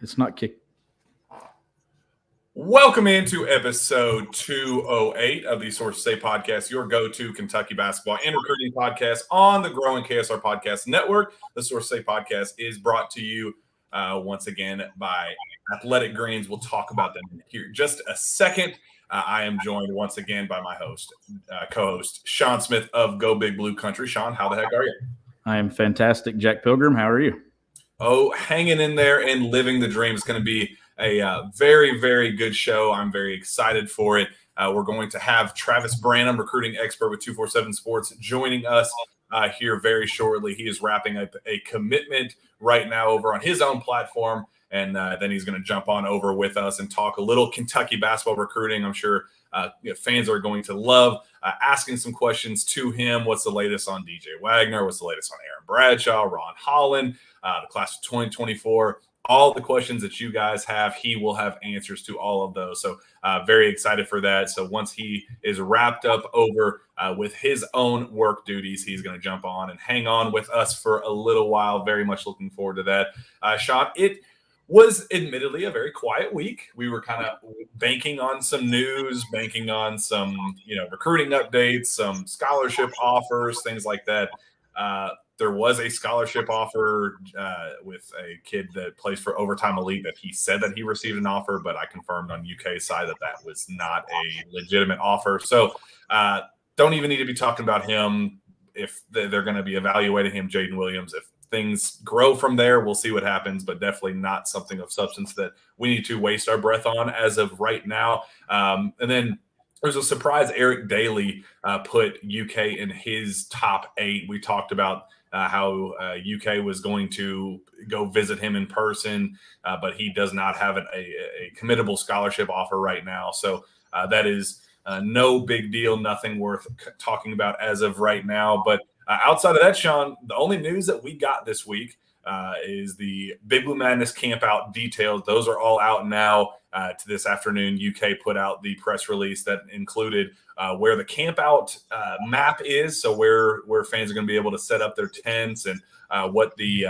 It's not kick. Welcome into episode 208 of the Source Say podcast, your go-to Kentucky basketball and recruiting podcast on the growing KSR Podcast Network. The Source Say podcast is brought to you once again by Athletic Greens. We'll talk about them here in just a second. I am joined once again by my co-host, Sean Smith of Go Big Blue Country. Sean, how the heck are you? I am fantastic, Jack Pilgrim. How are you? Oh, hanging in there and living the dream. It's going to be a very, very good show. I'm very excited for it. We're going to have Travis Branham, recruiting expert with 247 Sports, joining us here very shortly. He is wrapping up a commitment right now over on his own platform, and then he's going to jump on over with us and talk a little Kentucky basketball recruiting. I'm sure fans are going to love asking some questions to him. What's the latest on DJ Wagner? What's the latest on Aaron Bradshaw, Ron Holland, the class of 2024? All the questions that you guys have, he will have answers to all of those. So very excited for that. So once he is wrapped up over with his own work duties, he's going to jump on and hang on with us for a little while. Very much looking forward to that. Sean, it was admittedly a very quiet week. We were kind of banking on some news, banking on some, recruiting updates, some scholarship offers, things like that. There was a scholarship offer with a kid that plays for Overtime Elite that he said that he received an offer, but I confirmed on UK side that was not a legitimate offer. So don't even need to be talking about him if they're going to be evaluating him, Jaden Williams. If things grow from there, we'll see what happens, but definitely not something of substance that we need to waste our breath on as of right now. And then there's a surprise. Eric Daly put UK in his top 8. We talked about how UK was going to go visit him in person, but he does not have a committable scholarship offer right now. So that is no big deal, nothing worth talking about as of right now. But outside of that, Sean, the only news that we got this week is the Big Blue Madness camp out details. Those are all out now. To this afternoon, UK put out the press release that included where the camp out map is, so where fans are going to be able to set up their tents and what the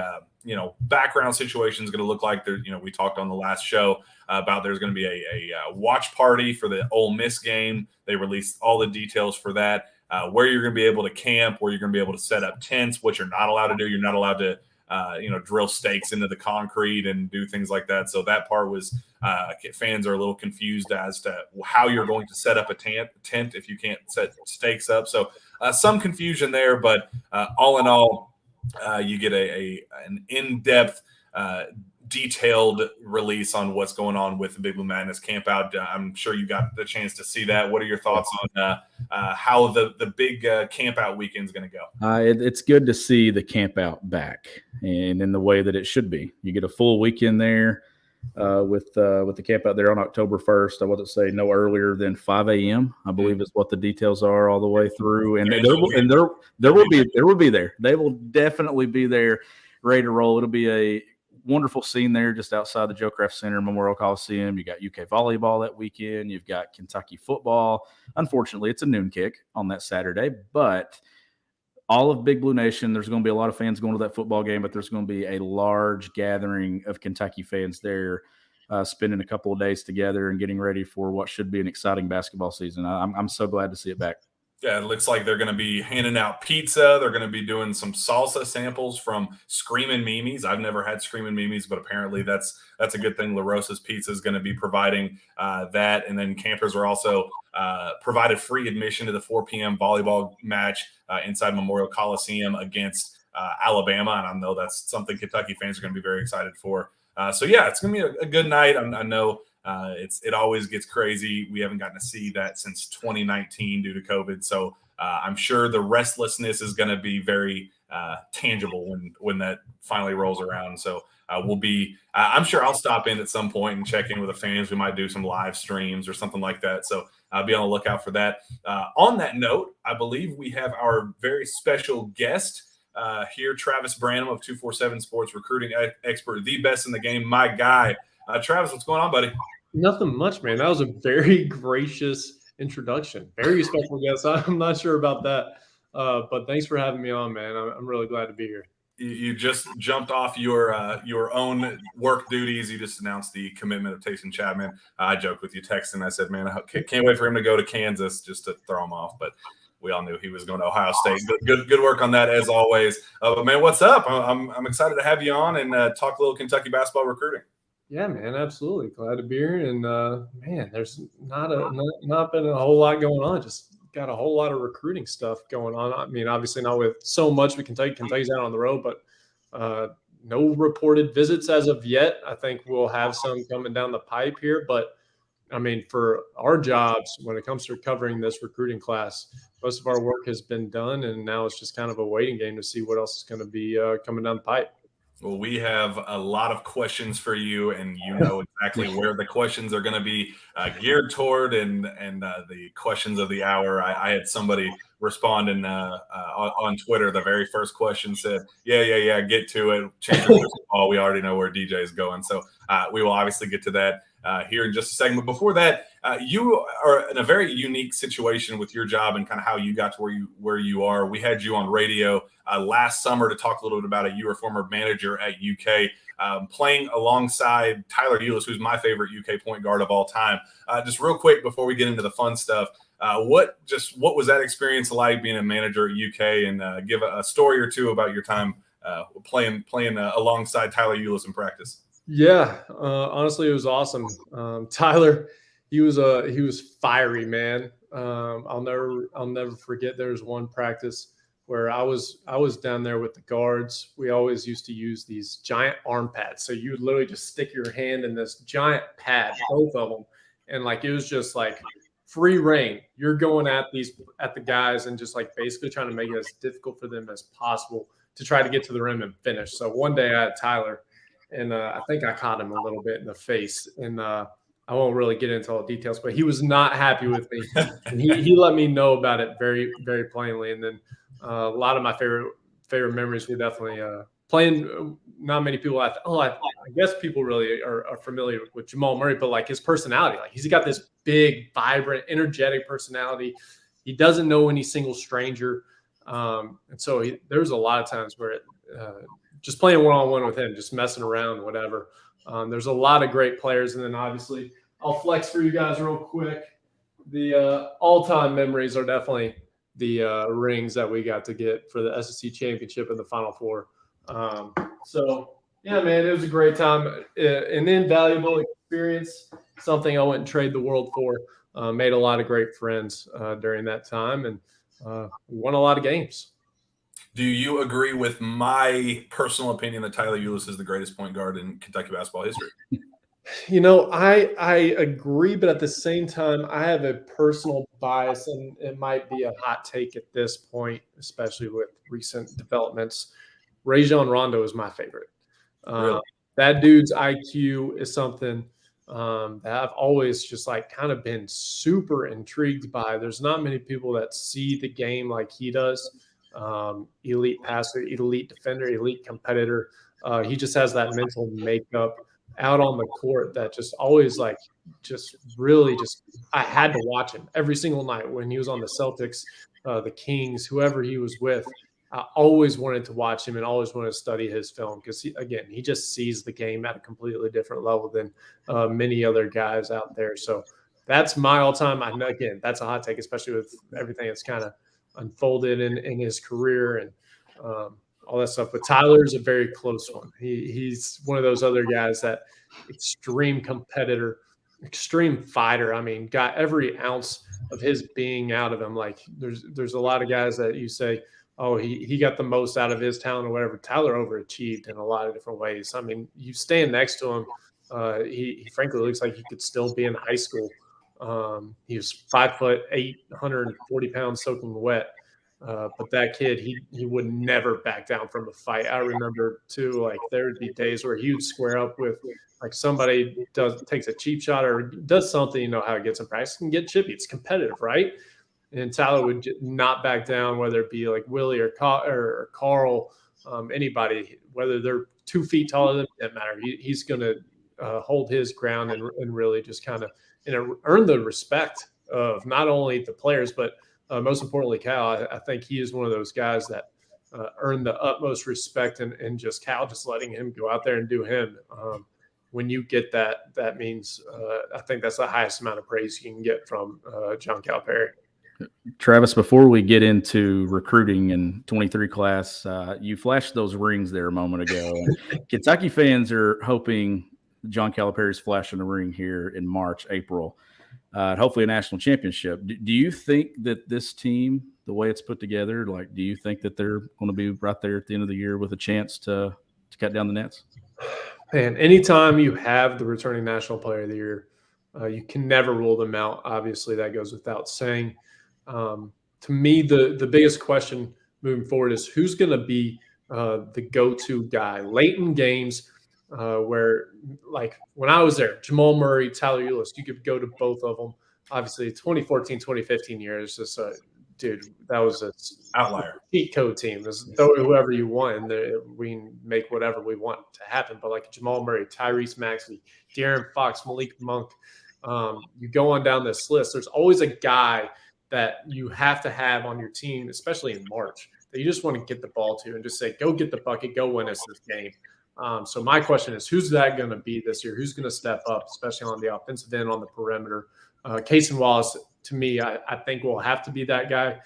background situation is going to look like. There, we talked on the last show about there's going to be a watch party for the Ole Miss game. They released all the details for that, where you're going to be able to camp, where you're going to be able to set up tents, what you're not allowed to do. You're not allowed to drill stakes into the concrete and do things like that. So that part was fans are a little confused as to how you're going to set up a tent if you can't set stakes up. So some confusion there, but all in all, you get an in-depth, detailed release on what's going on with the Big Blue Madness camp out. I'm sure you got the chance to see that. What are your thoughts on how the big camp out weekend is going to go? It's good to see the camp out back and in the way that it should be. You get a full weekend there with the camp out there on October 1st. I wouldn't say no earlier than 5 a.m. I believe is what the details are all the way through. And there will be there. They will definitely be there, ready to roll. It'll be a wonderful scene there just outside the Joe Kraft Center, Memorial Coliseum. You got UK volleyball that weekend. You've got Kentucky football. Unfortunately, it's a noon kick on that Saturday, but all of Big Blue Nation, there's going to be a lot of fans going to that football game, but there's going to be a large gathering of Kentucky fans there spending a couple of days together and getting ready for what should be an exciting basketball season. I'm so glad to see it back. Yeah, it looks like they're going to be handing out pizza. They're going to be doing some salsa samples from Screamin' Mimi's. I've never had Screamin' Mimi's, but apparently that's a good thing. La Rosa's Pizza is going to be providing that. And then campers are also provided free admission to the 4 p.m. volleyball match inside Memorial Coliseum against Alabama. And I know that's something Kentucky fans are going to be very excited for. So, yeah, it's going to be a good night. I know it always gets crazy. We haven't gotten to see that since 2019 due to COVID. So I'm sure the restlessness is going to be very tangible when that finally rolls around. So we'll be I'm sure I'll stop in at some point and check in with the fans. We might do some live streams or something like that. So I'll be on the lookout for that. On that note, I believe we have our very special guest here, Travis Branham of 247 Sports, recruiting expert, the best in the game, my guy. Travis, what's going on, buddy? Nothing much, man. That was a very gracious introduction. Very respectful guest. I'm not sure about that. But thanks for having me on, man. I'm really glad to be here. You just jumped off your own work duties. You just announced the commitment of Taysom Chapman. I joked with you texting. I said, man, I can't wait for him to go to Kansas just to throw him off. But we all knew he was going to Ohio State. Good work on that as always. But man, what's up? I'm excited to have you on and talk a little Kentucky basketball recruiting. Yeah, man, absolutely. Glad to be here. And man, there's not been a whole lot going on. Just got a whole lot of recruiting stuff going on. I mean, obviously not with so much with Kentucky. Kentucky's out on the road, but no reported visits as of yet. I think we'll have some coming down the pipe here. But I mean, for our jobs, when it comes to covering this recruiting class, most of our work has been done, and now it's just kind of a waiting game to see what else is going to be coming down the pipe. Well, we have a lot of questions for you, and you know exactly where the questions are going to be geared toward, and the questions of the hour. I had somebody respond on Twitter. The very first question said, "Yeah, get to it. Change your ball. We already know where DJ is going." So we will obviously get to that here in just a second. But before that, you are in a very unique situation with your job and kind of how you got to where you are. We had you on radio last summer to talk a little bit about it. You were a former manager at UK, playing alongside Tyler Ulis, who's my favorite UK point guard of all time. Just real quick before we get into the fun stuff, what was that experience like being a manager at UK, and give a story or two about your time playing alongside Tyler Ulis in practice? Yeah, honestly, it was awesome. Tyler, he was fiery, man. I'll never forget. There was one practice where I was down there with the guards. We always used to use these giant arm pads. So you would literally just stick your hand in this giant pad, both of them, and like it was just like free reign. You're going at the guys and just like basically trying to make it as difficult for them as possible to try to get to the rim and finish. So one day I had Tyler, and I think I caught him a little bit in the face, and I won't really get into all the details, but he was not happy with me. And he let me know about it very, very plainly. And then a lot of my favorite memories were definitely playing. Not many people, I guess people really are familiar with Jamal Murray, but like his personality, like he's got this big, vibrant, energetic personality. He doesn't know any single stranger. And so there's a lot of times where just playing one-on-one with him, just messing around, whatever. There's a lot of great players. And then obviously I'll flex for you guys real quick. The all-time memories are definitely the rings that we got to get for the SEC championship and the Final Four. So yeah, man, it was a great time, an invaluable experience, something I wouldn't trade the world for. Made a lot of great friends during that time, and won a lot of games. Do you agree with my personal opinion that Tyler Ulis is the greatest point guard in Kentucky basketball history? You know, I agree, but at the same time, I have a personal bias, and it might be a hot take at this point, especially with recent developments. Rajon Rondo is my favorite. Really? That dude's IQ is something that I've always just like kind of been super intrigued by. There's not many people that see the game like he does. Elite passer, elite defender, elite competitor. He just has that mental makeup out on the court that just always like just really just I had to watch him every single night when he was on the Celtics, the Kings, whoever he was with. I always wanted to watch him and always wanted to study his film because he just sees the game at a completely different level than many other guys out there. So that's my all-time. Again, that's a hot take, especially with everything that's kind of unfolded in his career and all that stuff. But Tyler's a very close one. He's one of those other guys that extreme competitor, extreme fighter. I mean, got every ounce of his being out of him. Like there's a lot of guys that you say, oh, he got the most out of his talent or whatever. Tyler overachieved in a lot of different ways. I mean, you stand next to him, he frankly looks like he could still be in high school. He was 5'8", 140 pounds soaking wet. But that kid, he would never back down from a fight. I remember too, like there would be days where he would square up with like somebody takes a cheap shot or does something, you know how it gets in practice, and get chippy. It's competitive, right? And Tyler would not back down, whether it be like Willie or Carl, anybody, whether they're 2 feet taller than him, it doesn't matter. He's going to hold his ground and really just kind of earn the respect of not only the players, but most importantly, Cal. I think he is one of those guys that earned the utmost respect, and just Cal just letting him go out there and do him. When you get that, that means I think that's the highest amount of praise you can get from John Calipari. Travis, before we get into recruiting in 23 class, you flashed those rings there a moment ago. And Kentucky fans are hoping John Calipari's flashing a ring here in March, April, hopefully a national championship. Do you think that this team, the way it's put together, do you think that they're going to be right there at the end of the year with a chance to cut down the nets? Man, anytime you have the returning national player of the year, you can never rule them out. Obviously, that goes without saying. To me, the biggest question moving forward is who's going to be the go-to guy late in games where, like when I was there, Jamal Murray, Tyler Ulis, you could go to both of them. Obviously, 2014, 2015 years, just dude, that was an outlier cheat code team. Just throw whoever you want, and we can make whatever we want to happen. But like Jamal Murray, Tyrese Maxey, De'Aaron Fox, Malik Monk, you go on down this list. There's always a guy that you have to have on your team, especially in March, that you just want to get the ball to and just say, go get the bucket, go win us this game. So my question is, who's that going to be this year? Who's going to step up, especially on the offensive end, on the perimeter? Cason Wallace, to me, I think will have to be that guy.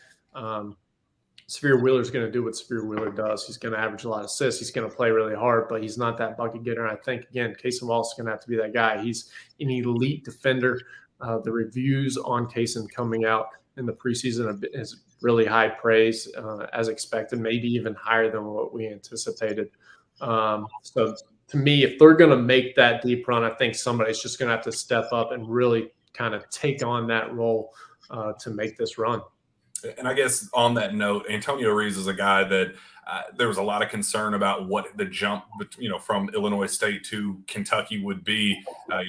Sphere Wheeler's going to do what Sphere Wheeler does. He's going to average a lot of assists. He's going to play really hard, but he's not that bucket getter. And I think, again, Cason Wallace is going to have to be that guy. He's an elite defender. The reviews on Cason coming out in the preseason is really high praise, as expected, maybe even higher than what we anticipated. So to me, if they're going to make that deep run, I think somebody's just going to have to step up and really kind of take on that role to make this run. And I guess on that note, Antonio Reeves is a guy that there was a lot of concern about what the jump, from Illinois State to Kentucky would be.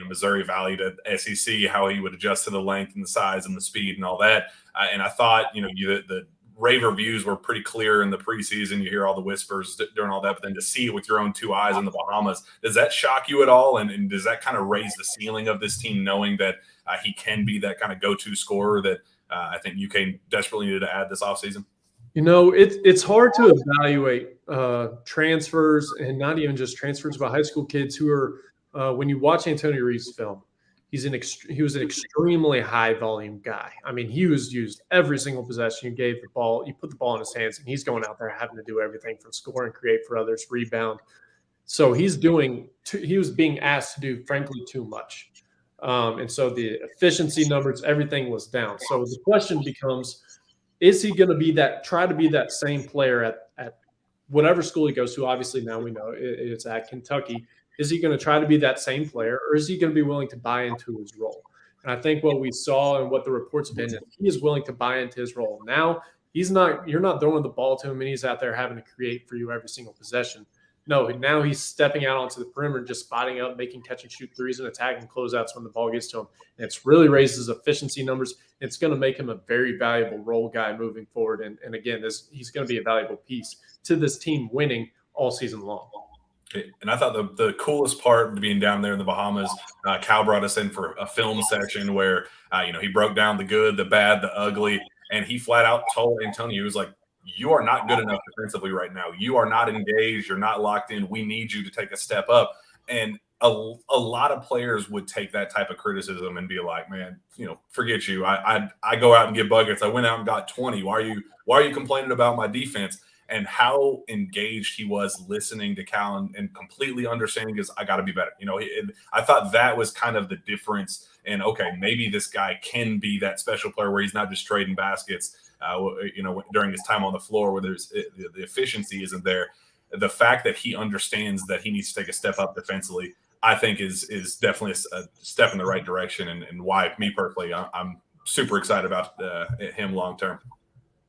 Missouri Valley to SEC, how he would adjust to the length and the size and the speed and all that. And I thought, the rave reviews were pretty clear in the preseason. You hear all the whispers during all that, but then to see it with your own two eyes in the Bahamas, does that shock you at all? And does that kind of raise the ceiling of this team, knowing that he can be that kind of go-to scorer that I think UK desperately needed to add this offseason? It's hard to evaluate transfers, and not even just transfers, but high school kids who are, when you watch Antonio Reeves' film, he was an extremely high volume guy. I mean, he was used every single possession. You gave the ball, you put the ball in his hands, and he's going out there having to do everything from score and create for others, rebound. So he was being asked to do, frankly, too much. And so the efficiency numbers, everything was down. So the question becomes, is he going to try to be that same player at whatever school he goes to? Obviously, now we know it's at Kentucky. Is he going to try to be that same player, or is he going to be willing to buy into his role? And I think what we saw and what the reports have been, is he is willing to buy into his role. Now, you're not throwing the ball to him and he's out there having to create for you every single possession. No, now he's stepping out onto the perimeter, just spotting up, making catch and shoot threes and attacking closeouts when the ball gets to him. And it's really raised his efficiency numbers. It's going to make him a very valuable role guy moving forward. And again, he's going to be a valuable piece to this team winning all season long. And I thought the coolest part of being down there in the Bahamas, Cal brought us in for a film session where, he broke down the good, the bad, the ugly, and he flat out told Antonio, he was like, you are not good enough defensively right now. You are not engaged. You're not locked in. We need you to take a step up. And a lot of players would take that type of criticism and be like, man, forget you. I go out and get buckets. I went out and got 20. Why are you complaining about my defense? And how engaged he was listening to Cal and completely understanding is I got to be better. I thought that was kind of the difference. And okay, maybe this guy can be that special player where he's not just trading baskets, during his time on the floor where there's the efficiency isn't there. The fact that he understands that he needs to take a step up defensively, I think is definitely a step in the right direction. And why, me personally, I'm super excited about him long term.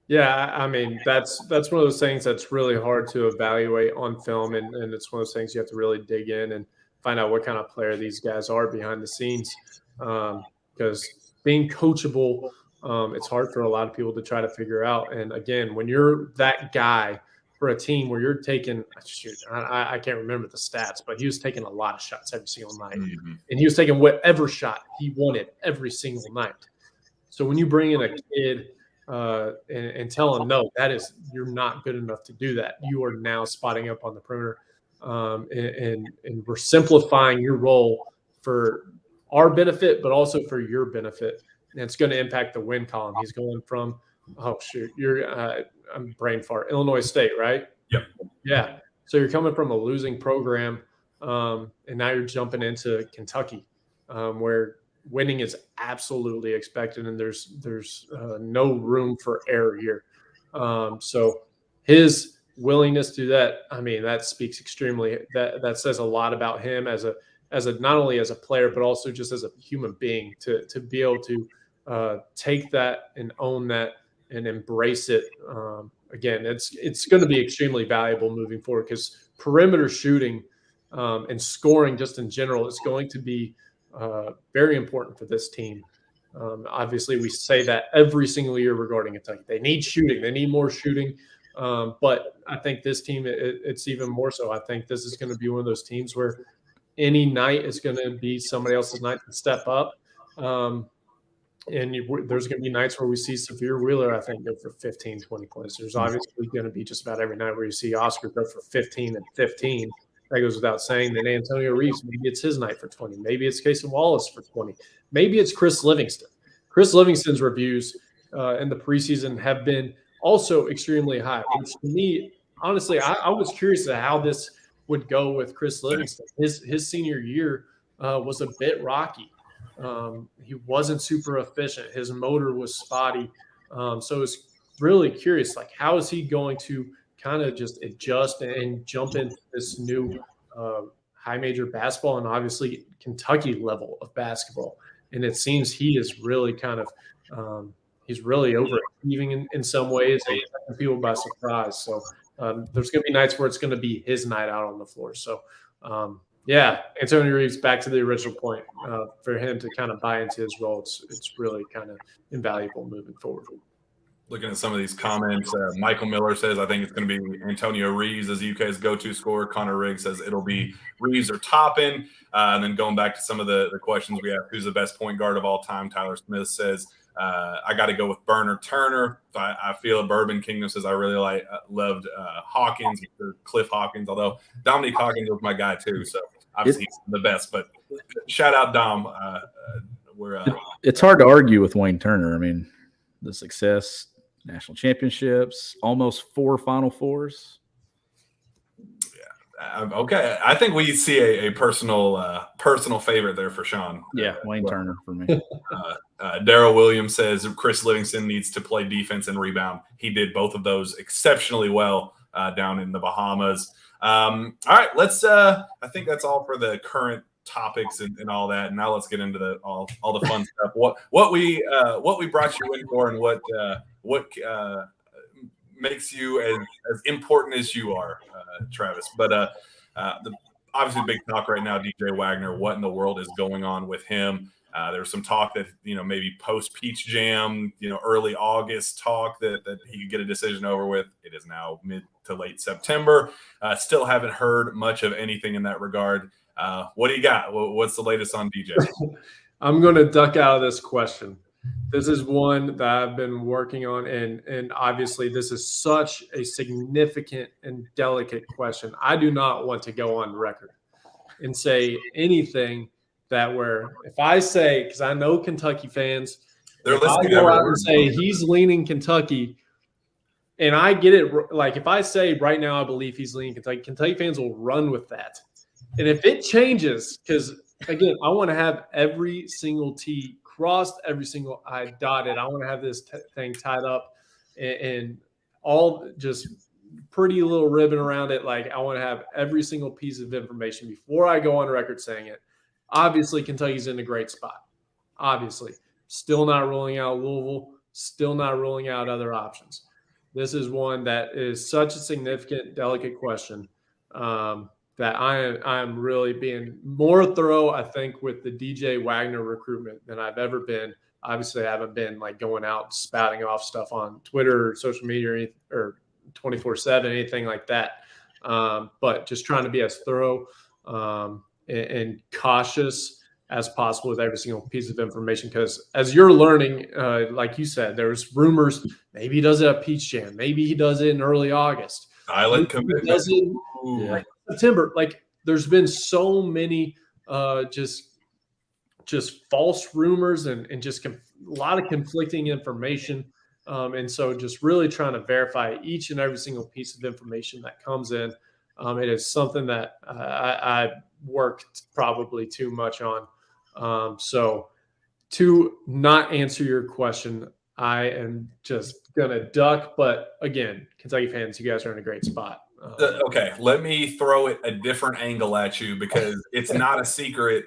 Yeah, I mean, that's one of those things that's really hard to evaluate on film, and it's one of those things you have to really dig in and find out what kind of player these guys are behind the scenes. Because being coachable, it's hard for a lot of people to try to figure out. And again, when you're that guy for a team where you're taking – I can't remember the stats, but he was taking a lot of shots every single night. Mm-hmm. And he was taking whatever shot he wanted every single night. So when you bring in a kid and tell him, no, you're not good enough to do that. You are now spotting up on the perimeter. And we're simplifying your role for our benefit, but also for your benefit. And it's going to impact the win column. He's going from, I'm brain fart, Illinois State, right? Yep. Yeah. So you're coming from a losing program, and now you're jumping into Kentucky, where winning is absolutely expected, and there's no room for error here. So his willingness to do that, I mean, that speaks extremely. That says a lot about him as a not only as a player, but also just as a human being to be able to take that and own that and embrace it. Again, it's going to be extremely valuable moving forward, because perimeter shooting and scoring just in general is going to be very important for this team. Obviously, we say that every single year regarding Kentucky. They need shooting. They need more shooting. But I think this team, it's even more so. I think this is going to be one of those teams where any night is going to be somebody else's night to step up. There's going to be nights where we see Severe Wheeler, I think, go for 15, 20 points. There's obviously going to be just about every night where you see Oscar go for 15 and 15. That goes without saying. Then Antonio Reeves, maybe it's his night for 20. Maybe it's Casey Wallace for 20. Maybe it's Chris Livingston. Chris Livingston's reviews in the preseason have been also extremely high, which to me, honestly, I was curious at how this would go with Chris Livingston. His senior year was a bit rocky. He wasn't super efficient. His motor was spotty. So it's really curious, like, how is he going to kind of just adjust and jump into this new high major basketball and obviously Kentucky level of basketball. And it seems he is really kind of he's really overachieving in some ways and taking people by surprise. So there's going to be nights where it's going to be his night out on the floor. So, Antonio Reeves, back to the original point, for him to kind of buy into his role, it's really kind of invaluable moving forward. Looking at some of these comments, Michael Miller says, I think it's going to be Antonio Reeves as UK's go-to scorer. Connor Riggs says it'll be Reeves or Toppin. And then going back to some of the questions we have, who's the best point guard of all time? Tyler Smith says, I got to go with Bernard Turner. I feel Bourbon Kingdom says I really loved Hawkins, or Cliff Hawkins, although Dominique Hawkins was my guy too. So obviously he's the best, but shout out Dom. It's hard to argue with Wayne Turner. I mean, the success, national championships, almost 4 Final Fours. Yeah. Okay. I think we see a personal favorite there for Sean. Yeah. Wayne Turner for me. Daryl Williams says Chris Livingston needs to play defense and rebound. He did both of those exceptionally well down in the Bahamas. All right. I think that's all for the current topics and all that. Now let's get into all the fun stuff. What we brought you in for, and what makes you as important as you are, Travis. But obviously big talk right now, DJ Wagner. What in the world is going on with him? There's some talk that maybe post Peach Jam, early August talk that he could get a decision over with. It is now mid to late September. Still haven't heard much of anything in that regard. What do you got? What's the latest on DJ? I'm going to duck out of this question. This is one that I've been working on, and obviously this is such a significant and delicate question. I do not want to go on record and say anything that where if I say, because I know Kentucky fans, they're if I go out and say he's leaning Kentucky, and I get it, like if I say right now I believe he's leaning Kentucky fans will run with that. And if it changes, because again, I want to have every single T crossed, every single I dotted. I want to have this thing tied up and all just pretty little ribbon around it. Like I want to have every single piece of information before I go on record saying it. Obviously, Kentucky's in a great spot. Obviously, still not ruling out Louisville, still not ruling out other options. This is one that is such a significant, delicate question that I'm really being more thorough, I think, with the DJ Wagner recruitment than I've ever been. Obviously, I haven't been like going out spouting off stuff on Twitter or social media or 24/7, anything like that. But just trying to be as thorough and cautious as possible with every single piece of information. Because as you're learning, like you said, there's rumors. Maybe he does it at Peach Jam. Maybe he does it in early August. Silent Maybe he commitment. does it Yeah. like September. Like there's been so many just false rumors and just a lot of conflicting information. And so just really trying to verify each and every single piece of information that comes in. It is something that I worked probably too much on. So to not answer your question, I am just going to duck. But again, Kentucky fans, you guys are in a great spot. Okay, let me throw it a different angle at you because it's not a secret.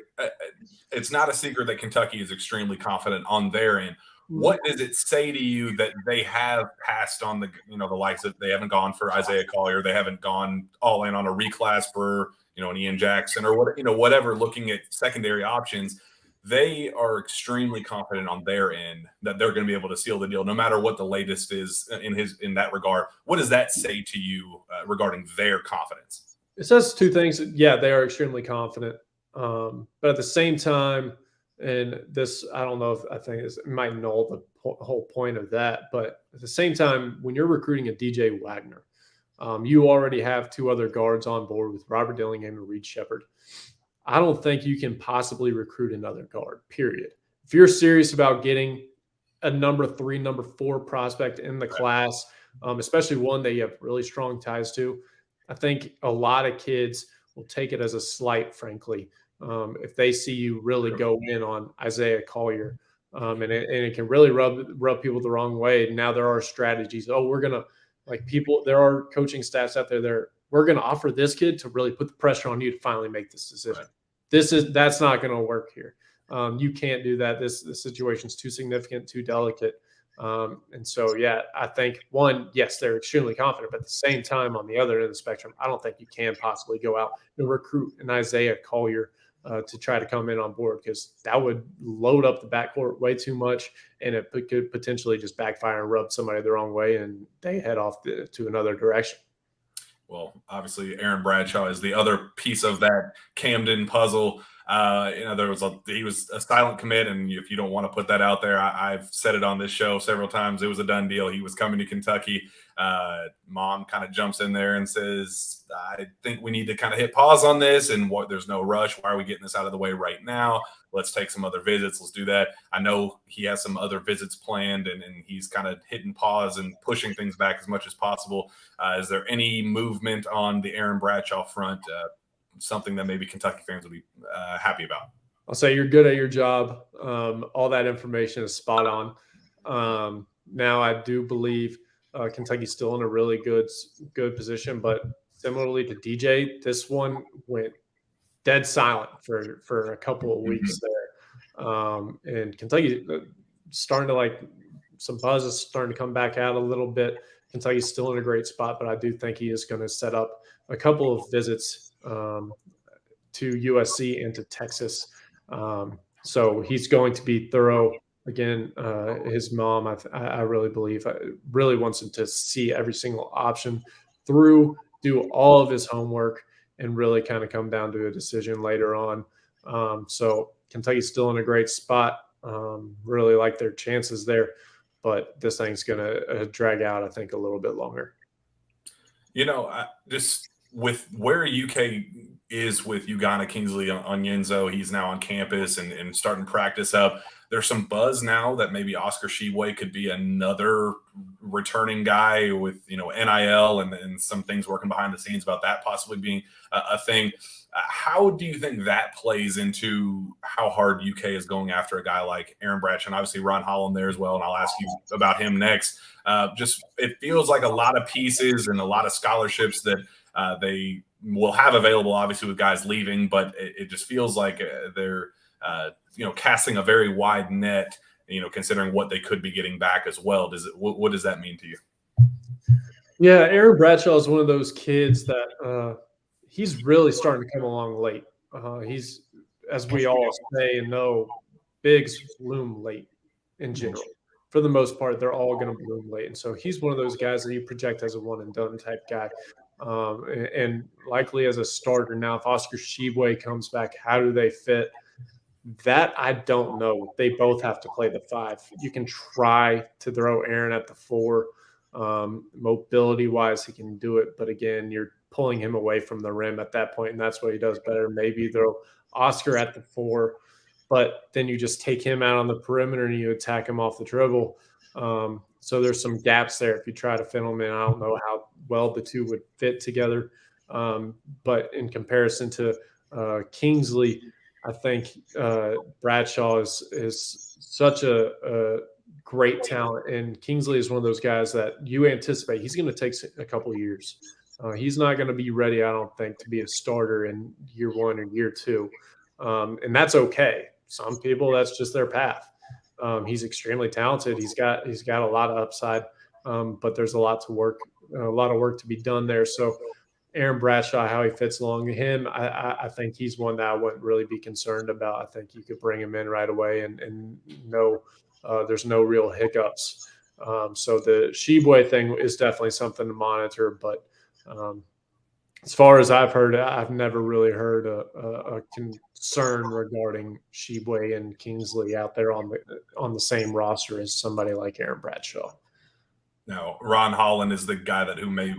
It's not a secret that Kentucky is extremely confident on their end. What does it say to you that they have passed on the likes of, they haven't gone for Isaiah Collier, they haven't gone all in on a reclass for an Ian Jackson or whatever, looking at secondary options? They are extremely confident on their end that they're going to be able to seal the deal, no matter what the latest is in that regard. What does that say to you regarding their confidence? It says two things. Yeah, they are extremely confident, but at the same time, and this I don't know if I think it might null the whole point of that, but at the same time, when you're recruiting a DJ Wagner, you already have two other guards on board with Robert Dillingham and Reed Shepard. I don't think you can possibly recruit another guard, period. If you're serious about getting a number 3, number 4 prospect in the class, especially one that you have really strong ties to, I think a lot of kids will take it as a slight, frankly, if they see you really go in on Isaiah Collier. And it can really rub people the wrong way. Now there are strategies. Oh, we're going to, like people, there are coaching staffs out there we're going to offer this kid to really put the pressure on you to finally make this decision. Right. That's not going to work here. You can't do that. This situation's too significant, too delicate. And so, yeah, I think one, yes, they're extremely confident, but at the same time, on the other end of the spectrum, I don't think you can possibly go out and recruit an Isaiah Collier to try to come in on board, because that would load up the backcourt way too much, and it could potentially just backfire and rub somebody the wrong way, and they head off to another direction. Well, obviously, Aaron Bradshaw is the other piece of that Camden puzzle. He was a silent commit, and if you don't want to put that out there, I've said it on this show several times. It was a done deal. He was coming to Kentucky. Mom kind of jumps in there and says, "I think we need to kind of hit pause on this, and there's no rush. Why are we getting this out of the way right now? Let's take some other visits. Let's do that." I know he has some other visits planned, and he's kind of hitting pause and pushing things back as much as possible. Is there any movement on the Aaron Bradshaw front? Something that maybe Kentucky fans will be happy about? I'll say you're good at your job. All that information is spot on. Now I do believe Kentucky's still in a really good position, but similarly to DJ, this one went dead silent for a couple of weeks there. And Kentucky starting to some buzz is starting to come back out a little bit. Kentucky's still in a great spot, but I do think he is going to set up a couple of visits to USC and to Texas. So he's going to be thorough. Again, his mom, I really believe, really wants him to see every single option through, do all of his homework, and really kind of come down to a decision later on. So Kentucky's still in a great spot. Really like their chances there, but this thing's going to drag out, I think, a little bit longer. Just with where UK is with Ugana Kingsley Onyenso, he's now on campus and starting practice up. There's some buzz now that maybe Oscar Tshiebwe could be another returning guy with, NIL and some things working behind the scenes about that possibly being a thing. How do you think that plays into how hard UK is going after a guy like Aaron Bradshaw, and obviously Ron Holland there as well? And I'll ask you about him next. It feels like a lot of pieces and a lot of scholarships that they will have available, obviously, with guys leaving, but it just feels like they're casting a very wide net, considering what they could be getting back as well. What does that mean to you? Yeah, Aaron Bradshaw is one of those kids that he's really starting to come along late. He's, as we all say and know, bigs bloom late in general. For the most part, they're all going to bloom late. And so he's one of those guys that you project as a one-and-done type guy. And likely as a starter. Now, if Oscar Tshiebwe comes back, how do they fit? That I don't know. They both have to play the 5. You can try to throw Aaron at the 4. Mobility-wise, he can do it. But again, you're pulling him away from the rim at that point, and that's what he does better. Maybe throw Oscar at the 4, but then you just take him out on the perimeter and you attack him off the dribble. So there's some gaps there if you try to fit them in. I don't know how well the two would fit together. But in comparison to Kingsley, I think Bradshaw is such a great talent, and Kingsley is one of those guys that you anticipate he's going to take a couple of years. He's not going to be ready, I don't think, to be a starter in year 1 or year 2, and that's okay. Some people, that's just their path. He's extremely talented. He's got a lot of upside, but there's a lot of work to be done there. So Aaron Bradshaw, how he fits along him, I think he's one that I wouldn't really be concerned about. I think you could bring him in right away and know there's no real hiccups. So the Sheboy thing is definitely something to monitor. But as far as I've heard, I've never really heard a concern regarding Sheboy and Kingsley out there on the same roster as somebody like Aaron Bradshaw. Now, Ron Holland is the guy who may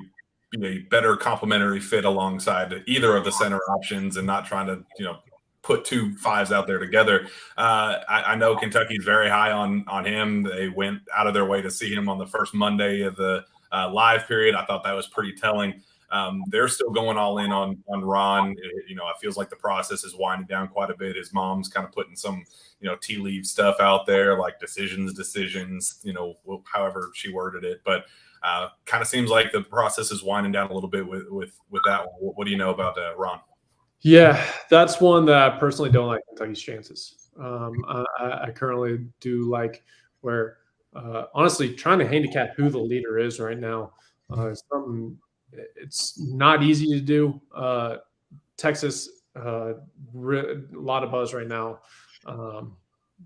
be a better complementary fit alongside either of the center options, and not trying to put 2 5s out there together. I know Kentucky's very high on him. They went out of their way to see him on the first Monday of the live period. I thought that was pretty telling. They're still going all in on Ron. It feels like the process is winding down quite a bit. His mom's kind of putting some tea leaf stuff out there, like decisions, however she worded it. But kind of seems like the process is winding down a little bit with that one. What do you know about Ron? Yeah, that's one that I personally don't like Kentucky's chances. I currently do like where, honestly, trying to handicap who the leader is right now is something. It's not easy to do. Texas, a lot of buzz right now.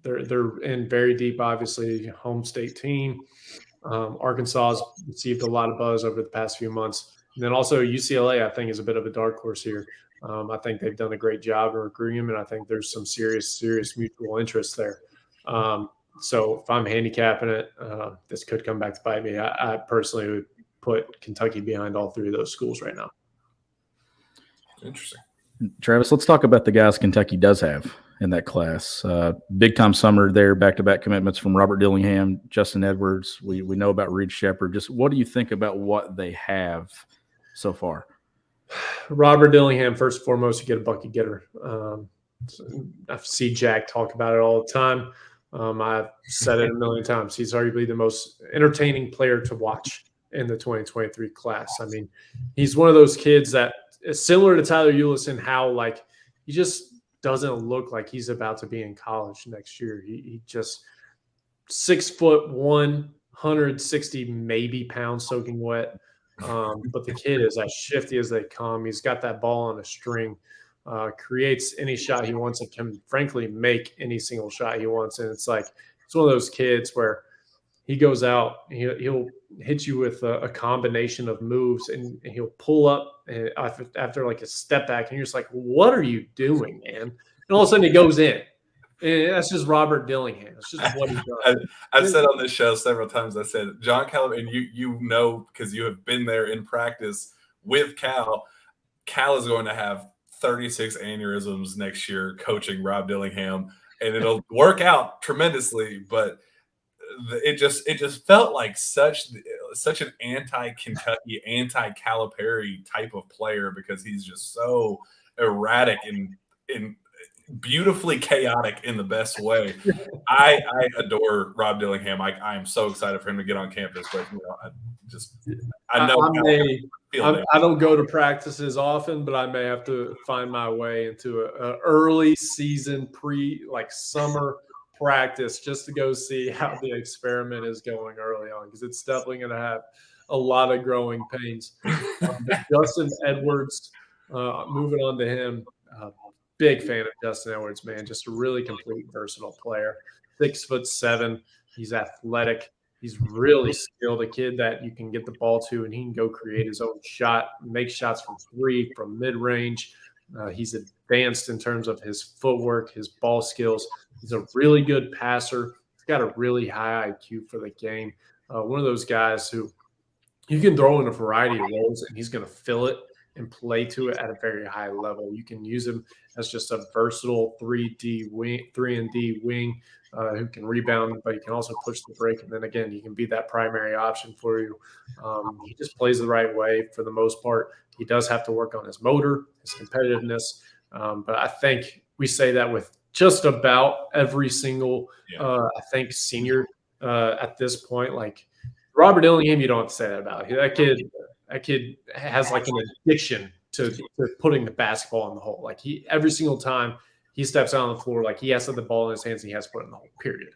They're in very deep, obviously, home state team. Arkansas has received a lot of buzz over the past few months. And then also UCLA, I think, is a bit of a dark horse here. I think they've done a great job in recruiting him, and I think there's some serious mutual interest there. So if I'm handicapping it, this could come back to bite me. I personally would put Kentucky behind all 3 of those schools right now. Interesting. Travis, let's talk about the guys Kentucky does have in that class. Big-time summer there, back-to-back commitments from Robert Dillingham, Justin Edwards. We know about Reed Shepherd. Just what do you think about what they have so far? Robert Dillingham, first and foremost, you get a bucket getter. I see Jack talk about it all the time. I've said it a million times. He's arguably the most entertaining player to watch in the 2023 class. I mean, he's one of those kids that is similar to Tyler Ulis in how, like, he just doesn't look like he's about to be in college next year. He just 6'1", 160 maybe pounds soaking wet. But the kid is as shifty as they come. He's got that ball on a string, creates any shot he wants, and can frankly make any single shot he wants. And it's like, it's one of those kids where he goes out, he'll hit you with a combination of moves, and he'll pull up after like a step back, and you're just like, what are you doing, man? And all of a sudden he goes in. And that's just Robert Dillingham. It's just what he does. I've said on this show several times, I said, John Calipari, and you know, because you have been there in practice with Cal is going to have 36 aneurysms next year coaching Rob Dillingham, and it'll work out tremendously, but it just felt like such an anti-Kentucky, anti-Calipari type of player, because he's just so erratic and beautifully chaotic in the best way. I adore Rob Dillingham. I am so excited for him to get on campus, but I don't go to practices often, but I may have to find my way into an early season summer practice just to go see how the experiment is going early on, because it's definitely going to have a lot of growing pains. Justin Edwards, moving on to him, big fan of Justin Edwards, man. Just a really complete, versatile player. 6'7". He's athletic. He's really skilled. A kid that you can get the ball to, and he can go create his own shot, make shots from 3, from mid-range. He's advanced in terms of his footwork, his ball skills. He's a really good passer. He's got a really high IQ for the game. One of those guys who you can throw in a variety of roles and he's going to fill it and play to it at a very high level. You can use him as just a versatile 3D wing, 3-and-D wing who can rebound, but he can also push the break. And then again, he can be that primary option for you. He just plays the right way for the most part. He does have to work on his motor, his competitiveness. But I think we say that with just about every single, I think, senior at this point. Like Robert Dillingham, you don't have to say that about. That kid has like an addiction to putting the basketball in the hole. Like every single time he steps out on the floor, like he has to have the ball in his hands and he has to put it in the hole, period.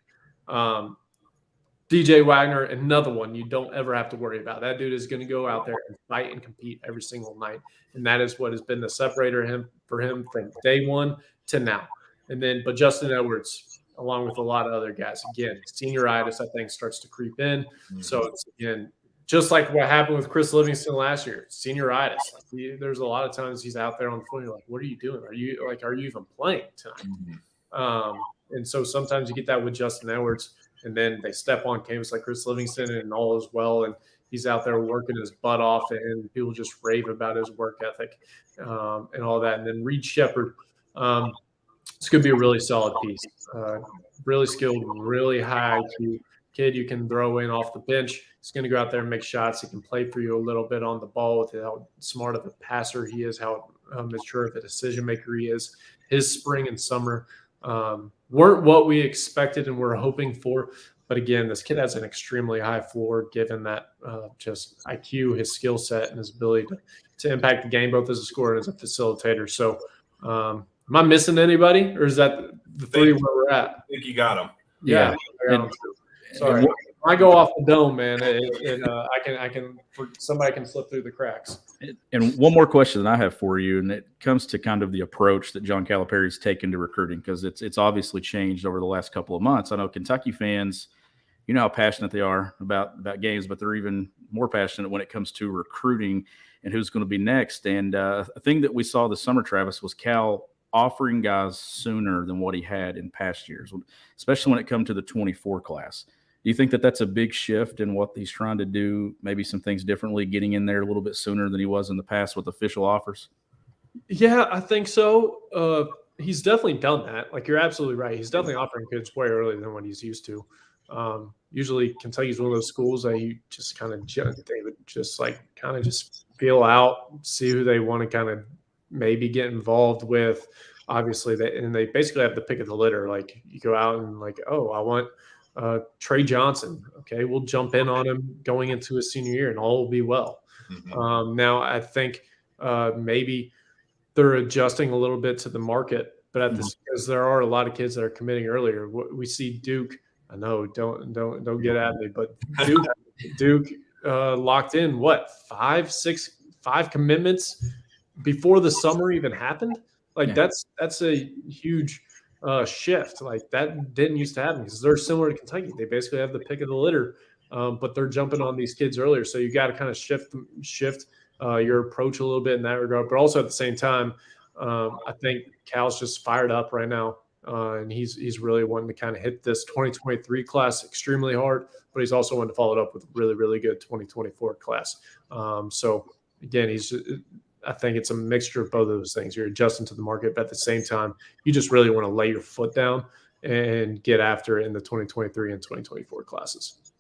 DJ Wagner, another one you don't ever have to worry about. That dude is going to go out there and fight and compete every single night. And that is what has been the separator for him from day one to now. But Justin Edwards, along with a lot of other guys, again, senioritis, I think, starts to creep in. Mm-hmm. So it's, again, just like what happened with Chris Livingston last year, senioritis. Like there's a lot of times he's out there on the floor. You're like, what are you doing? Are you even playing tonight? Mm-hmm. And so sometimes you get that with Justin Edwards, and then they step on campus like Chris Livingston, and all is well, and he's out there working his butt off, and people just rave about his work ethic and all that. And then Reed Shepherd, it's going to be a really solid piece. Really skilled, really high IQ kid you can throw in off the bench. He's going to go out there and make shots. He can play for you a little bit on the ball with how smart of a passer he is, how mature of a decision maker he is. His spring and summer weren't what we expected and were hoping for. But again, this kid has an extremely high floor given that just IQ, his skill set, and his ability to impact the game both as a scorer and as a facilitator. So am I missing anybody, or is that the three where we're at? I think you got them. Yeah. Sorry. When I go off the dome, man, somebody can slip through the cracks. And one more question that I have for you, and it comes to kind of the approach that John Calipari's taken to recruiting, because it's obviously changed over the last couple of months. I know Kentucky fans, you know how passionate they are about games, but they're even more passionate when it comes to recruiting and who's going to be next. And a thing that we saw this summer, Travis, was Cal offering guys sooner than what he had in past years, especially when it comes to the 24 class. Do you think that that's a big shift in what he's trying to do, maybe some things differently, getting in there a little bit sooner than he was in the past with official offers? Yeah, I think so. He's definitely done that. Like, you're absolutely right. He's definitely offering kids way earlier than what he's used to. Usually Kentucky's one of those schools that you just kind of they would just feel out, see who they want to kind of maybe get involved with. Obviously, they basically have the pick of the litter. Like, you go out and like, oh, I want Trey Johnson. Okay, we'll jump in on him going into his senior year, and all will be well. Mm-hmm. Now, I think maybe they're adjusting a little bit to the market, but because there are a lot of kids that are committing earlier. We see Duke. I know, don't get at me, but Duke locked in five commitments before the summer even happened. Like that's a huge shift. Like that didn't used to happen because they're similar to Kentucky. They basically have the pick of the litter, but they're jumping on these kids earlier. So you got to kind of shift your approach a little bit in that regard. But also at the same time, I think Cal's just fired up right now. And he's really wanting to kind of hit this 2023 class extremely hard, but he's also wanting to follow it up with a really, really good 2024 class. So again, I think it's a mixture of both of those things. You're adjusting to the market, but at the same time, you just really want to lay your foot down and get after it in the 2023 and 2024 classes.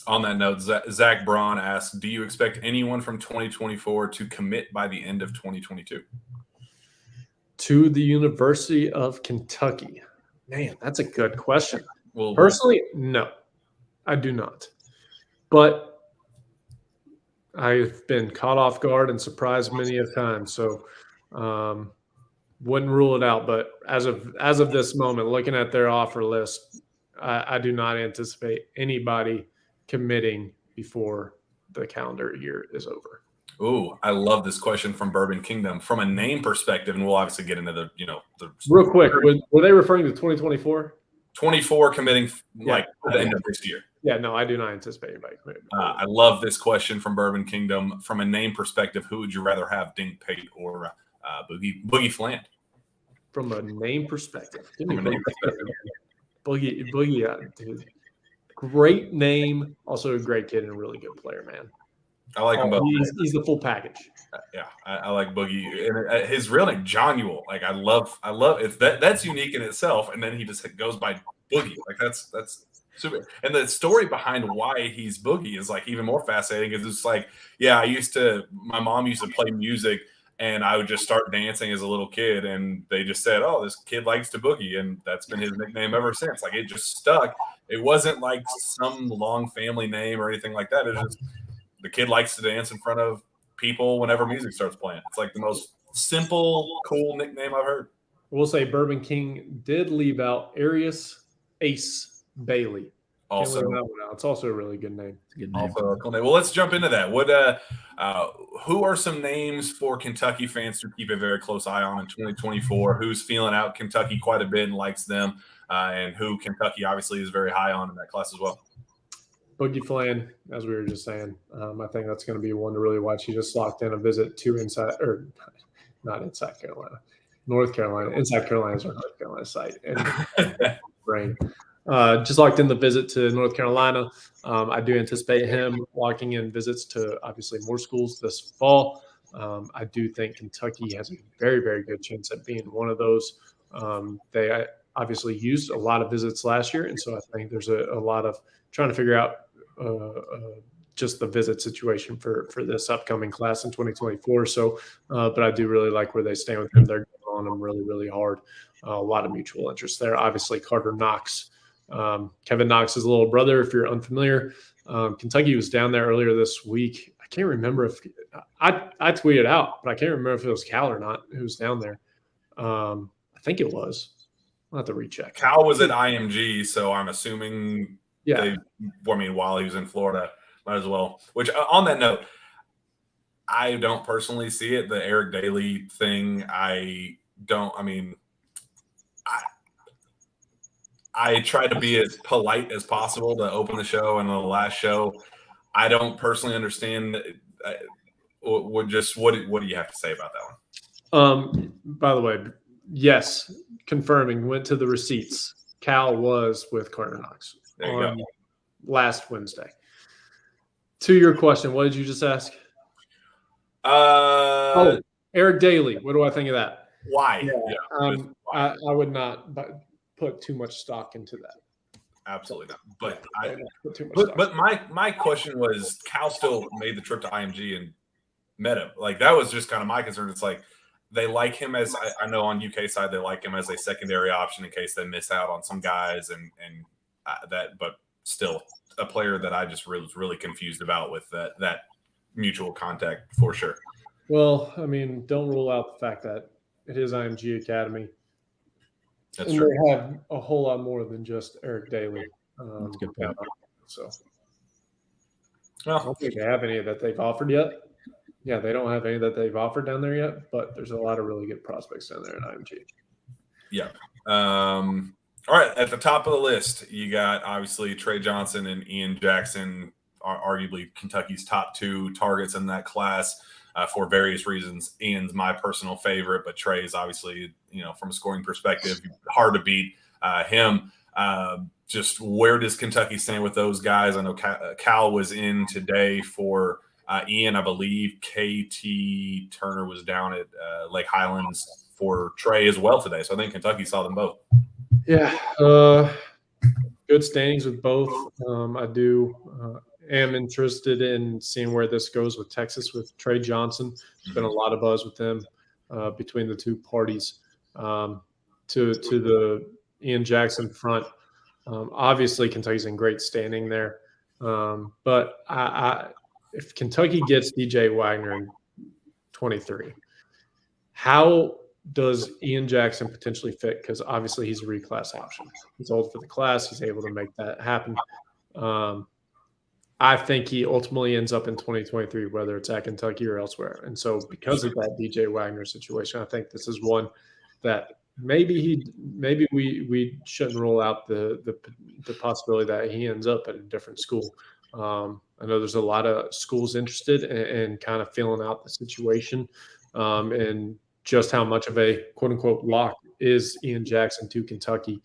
On that note, Zach Braun asks, do you expect anyone from 2024 to commit by the end of 2022? To the University of Kentucky? Man, that's a good question. Well, personally, no, I do not. But I've been caught off guard and surprised many a time, so wouldn't rule it out. But as of this moment, looking at their offer list, I do not anticipate anybody committing before the calendar year is over. Ooh, I love this question from Bourbon Kingdom. From a name perspective, and we'll obviously get into the real quick. Were they referring to 2024? 24 committing at the end of this year. Yeah, no, I do not anticipate anybody committing. I love this question from Bourbon Kingdom. From a name perspective, who would you rather have, Dink Pate or Boogie Fland. From a name perspective. From a name perspective. Boogie, dude. Great name. Also a great kid and a really good player, man. I like him both. He's the full package. Yeah, I like Boogie. And his real name, Jonuel. Like, I love it. That's unique in itself. And then he just goes by Boogie. Like, that's super. And the story behind why he's Boogie is like even more fascinating. Because it's like, yeah, my mom used to play music, and I would just start dancing as a little kid, and they just said, "Oh, this kid likes to boogie," and that's been his nickname ever since. Like, it just stuck. It wasn't like some long family name or anything like that. It's just the kid likes to dance in front of people whenever music starts playing. It's like the most simple, cool nickname I've heard. We'll say Bourbon King did leave out Arius Ace Bailey. Also, it's also a really good name. Good name. Also a cool name. Well, let's jump into that. Who are some names for Kentucky fans to keep a very close eye on in 2024? Who's feeling out Kentucky quite a bit and likes them, and who Kentucky obviously is very high on in that class as well? Boogie Fland, as we were just saying, I think that's going to be one to really watch. He just locked in a visit to not inside Carolina, North Carolina. Inside Carolina is our North Carolina site. And brain. Just locked in the visit to North Carolina. I do anticipate him locking in visits to obviously more schools this fall. I do think Kentucky has a very, very good chance at being one of those. They obviously used a lot of visits last year, and so I think there's a lot of trying to figure out just the visit situation for this upcoming class in 2024. So, but I do really like where they stand with him. They're going on him really, really hard. A lot of mutual interest there. Obviously, Carter Knox. Kevin Knox's little brother, if you're unfamiliar. Kentucky was down there earlier this week. I can't remember if I tweeted out, but I can't remember if it was Cal or not who was down there. I think it was. I'll have to recheck. Cal was at IMG, so I'm assuming while he was in Florida, might as well. Which, on that note, I don't personally see it. The Eric Daly thing, I try to be as polite as possible to open the show and the last show. I don't personally understand. What do you have to say about that one? By the way, yes, confirming. Went to the receipts. Cal was with Carter Knox on last Wednesday. To your question, what did you just ask? Eric Daly. What do I think of that? Why? I would not put too much stock into that. Absolutely not. But my question was, Cal still made the trip to IMG and met him. Like, that was just kind of my concern. It's like they like him as I know on UK side they like him as a secondary option in case they miss out on some guys and that. But still, a player that I just was really confused about with that mutual contact for sure. Well, I mean, don't rule out the fact that it is IMG Academy. That's true. They have a whole lot more than just Eric Daly. That's a good point. So, I don't think they have any that they've offered yet. Yeah, they don't have any that they've offered down there yet, but there's a lot of really good prospects down there at IMG. Yeah. All right, at the top of the list, you got obviously Trey Johnson and Ian Jackson, arguably Kentucky's top two targets in that class. For various reasons. Ian's my personal favorite, but Trey's obviously, from a scoring perspective, hard to beat him. Just where does Kentucky stand with those guys? I know Cal was in today for Ian. I believe KT Turner was down at Lake Highlands for Trey as well today. So I think Kentucky saw them both. Yeah. Good standings with both. I am interested in seeing where this goes with Texas with Trey Johnson. There's been a lot of buzz with them between the two parties. To the Ian Jackson front, obviously Kentucky's in great standing there. But if Kentucky gets DJ Wagner in 23, how does Ian Jackson potentially fit? Because obviously he's a reclass option. He's old for the class. He's able to make that happen. I think he ultimately ends up in 2023, whether it's at Kentucky or elsewhere. And so because of that DJ Wagner situation, I think this is one that maybe we shouldn't rule out the possibility that he ends up at a different school. I know there's a lot of schools interested in kind of feeling out the situation. And just how much of a quote-unquote lock is Ian Jackson to Kentucky.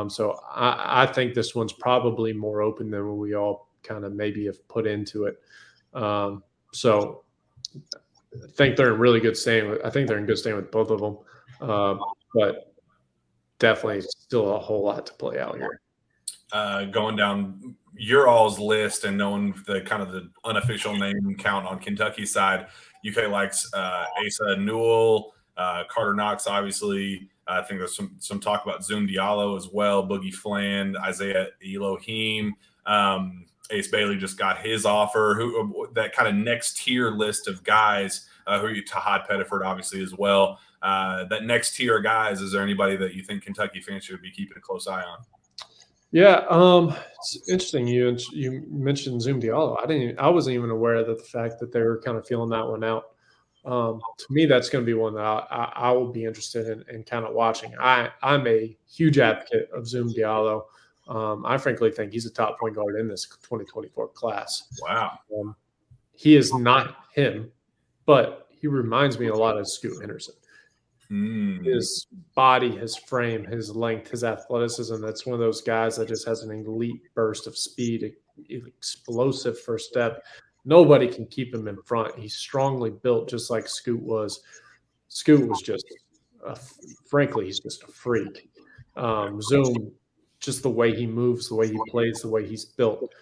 So I think this one's probably more open than we all kind of maybe have put into it. So I think they're in really good standing. I think they're in good standing with both of them, but definitely still a whole lot to play out here. Going down your all's list and knowing the kind of the unofficial name count on Kentucky's side, UK likes Asa Newell, Carter Knox, obviously. I think there's some talk about Zoom Diallo as well, Boogie Fland, Isaiah Elohim. Ace Bailey just got his offer. Who that kind of next tier list of guys? Tahad Pettiford obviously as well. That next tier of guys. Is there anybody that you think Kentucky fans should be keeping a close eye on? Yeah, it's interesting. You mentioned Zoom Diallo. I wasn't even aware of the fact that they were kind of feeling that one out. To me, that's going to be one that I will be interested in kind of watching. I'm a huge advocate of Zoom Diallo. I frankly think he's a top point guard in this 2024 class. Wow. He is not him, but he reminds me a lot of Scoot Henderson. His body, his frame, his length, his athleticism. That's one of those guys that just has an elite burst of speed, explosive first step. Nobody can keep him in front. He's strongly built, just like Scoot was. Scoot was just, frankly, he's just a freak. Zoom, just the way he moves, the way he plays, the way he's built,